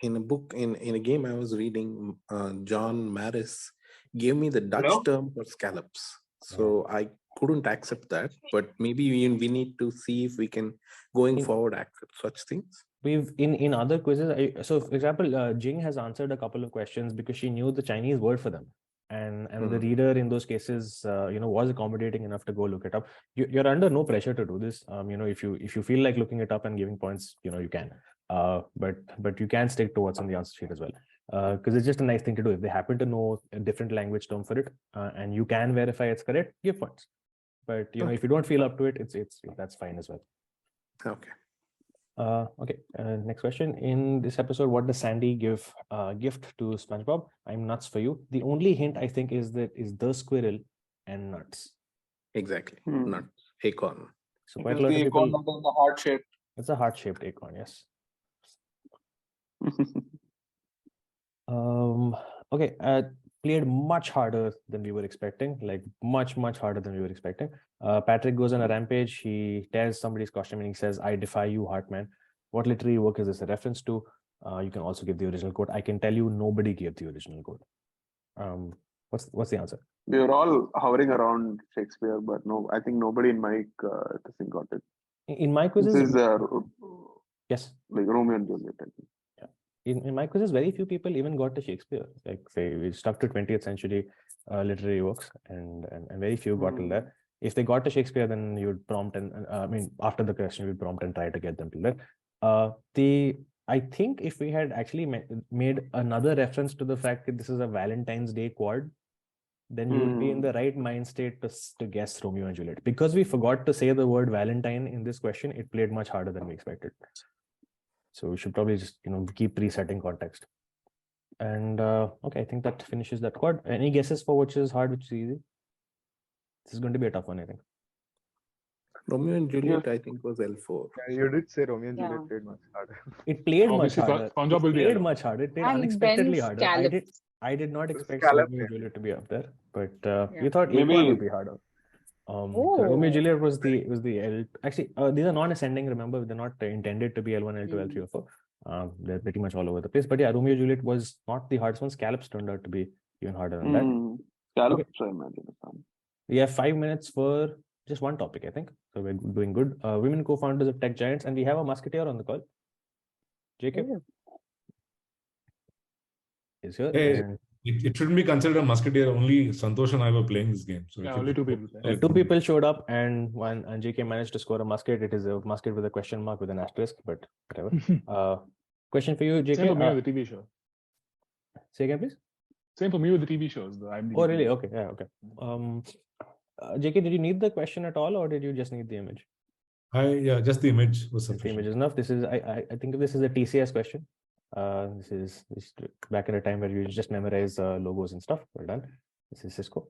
In a book, in a game I was reading, John Maris gave me the Dutch term for scallops. So I couldn't accept that, but maybe we need to see if we can, going forward, accept such things. We've in other quizzes. So, for example, Jing has answered a couple of questions because she knew the Chinese word for them, and the reader in those cases, was accommodating enough to go look it up. You're under no pressure to do this. If you feel like looking it up and giving points, you can. But you can stick to what's on the answer sheet as well, because it's just a nice thing to do. If they happen to know a different language term for it, and you can verify it's correct, give points. But if you don't feel up to it, that's fine as well. Okay. Okay. Next question. In this episode, what does Sandy give gift to SpongeBob? I'm nuts for you. The only hint I think is the squirrel and nuts. Exactly. Nuts. Acorn. So quite a lot of people. Acorn is the heart shape. It's a heart-shaped acorn. Yes. Okay. Played much harder than we were expecting, like much harder than we were expecting. Patrick goes on a rampage. He tears somebody's costume and he says, "I defy you, Heartman." What literary work is this a reference to? You can also give the original quote. I can tell you nobody gave the original quote. What's the answer? We were all hovering around Shakespeare, but no, I think nobody in my thing got it. In my quizzes, this is yes, like Romeo and Juliet. I think. Yeah. In my quizzes, very few people even got to Shakespeare. Like say we stuck to 20th century literary works, and very few got till there. If they got to Shakespeare, then you would prompt and after the question, you would prompt and try to get them till there. I think if we had actually made another reference to the fact that this is a Valentine's Day quad, then you would be in the right mind state to guess Romeo and Juliet. Because we forgot to say the word Valentine in this question, it played much harder than we expected. So we should probably just keep resetting context. And okay, I think that finishes that quad. Any guesses for which is hard, which is easy? This is going to be a tough one, I think. Romeo and Juliet, I think, was L4. Yeah, you did say Romeo and Juliet played much harder. It played much harder. It played much harder. It played And unexpectedly then harder. I did not expect Romeo and Juliet to be up there, but we thought Maybe A1 would be harder. So Romeo and Juliet was the L. Actually, these are non-ascending. Remember, they're not intended to be L1, L2, L3, or 4. They're pretty much all over the place. But yeah, Romeo and Juliet was not the hardest one. Scallops turned out to be even harder than that. Scallops, I imagine. We have 5 minutes for just one topic, I think. So we're doing good. Women co-founders of tech giants, and we have a musketeer on the call. JK is here. Hey, it shouldn't be considered a musketeer. Only Santosh and I were playing this game. So only 2 people. 2 people showed up, and JK managed to score a musket. It is a musket with a question mark with an asterisk, but whatever. Question for you, JK. Same for me with the TV show. Say again, please. Same for me with the TV shows. The IMDb. Oh, really? Okay. Yeah. Okay. JK, did you need the question at all, or did you just need the image? Yeah, just the image was sufficient. The image is enough. This is I think this is a TCS question. This is back in a time where you just memorize logos and stuff. Well done. This is Cisco.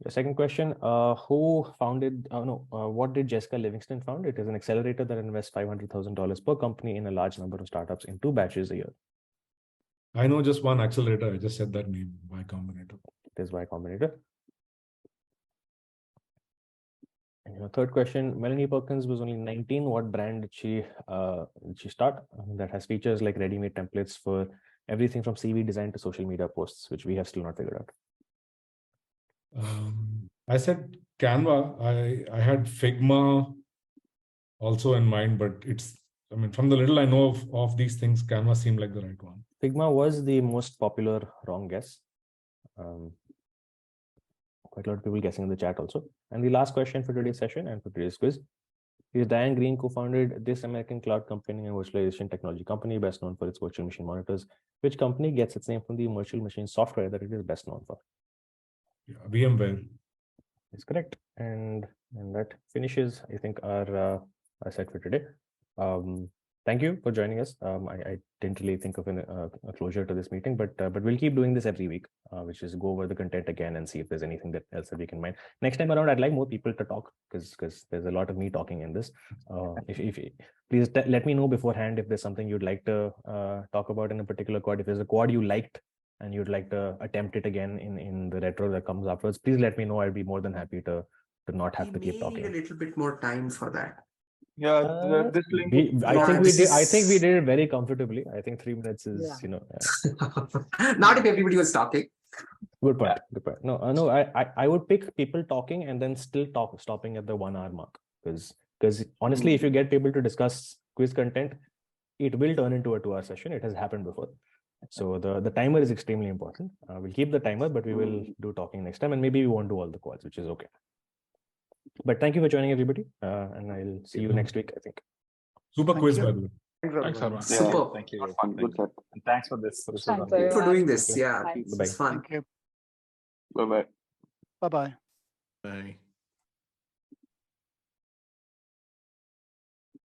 The second question: who founded? What did Jessica Livingston found? It is an accelerator that invests $500,000 per company in a large number of startups in 2 batches a year. I know just one accelerator. I just said that name, Y Combinator. It is Y Combinator. And your third question: Melanie Perkins was only 19. What brand did she start that has features like ready-made templates for everything from CV design to social media posts, which we have still not figured out? I said Canva. I had Figma also in mind, but from the little I know of these things, Canva seemed like the right one. Figma was the most popular wrong guess. Quite a lot of people guessing in the chat also. And the last question for today's session and for today's quiz is: Diane Green co-founded this American cloud computing and virtualization technology company best known for its virtual machine monitors. Which company gets its name from the virtual machine software that it is best known for? Yeah, VMware. That's correct. And that finishes, I think, our set for today. Thank you for joining us. I didn't really think of a closure to this meeting, but we'll keep doing this every week, which is go over the content again and see if there's anything else that we can mind. Next time around, I'd like more people to talk because there's a lot of me talking in this. If please let me know beforehand if there's something you'd like to talk about in a particular quad. If there's a quad you liked and you'd like to attempt it again in the retro that comes afterwards, please let me know. I'd be more than happy to not have to keep talking. A little bit more time for that. Yeah, this link. I think we did it very comfortably. I think 3 minutes is Not if everybody was talking. Good point. No, I would pick people talking and then still stopping at the 1 hour mark because honestly, if you get people to discuss quiz content, it will turn into a 2 hour session. It has happened before. So the timer is extremely important. We'll keep the timer, but we will do talking next time, and maybe we won't do all the quads, which is okay. But thank you for joining, everybody, and I'll see you next week, I think. Super quiz, by the way. Thanks, everyone. Super. Thank you. And thanks for this. Thanks for doing this. Yeah, it's fun. Bye-bye. Bye-bye. Bye.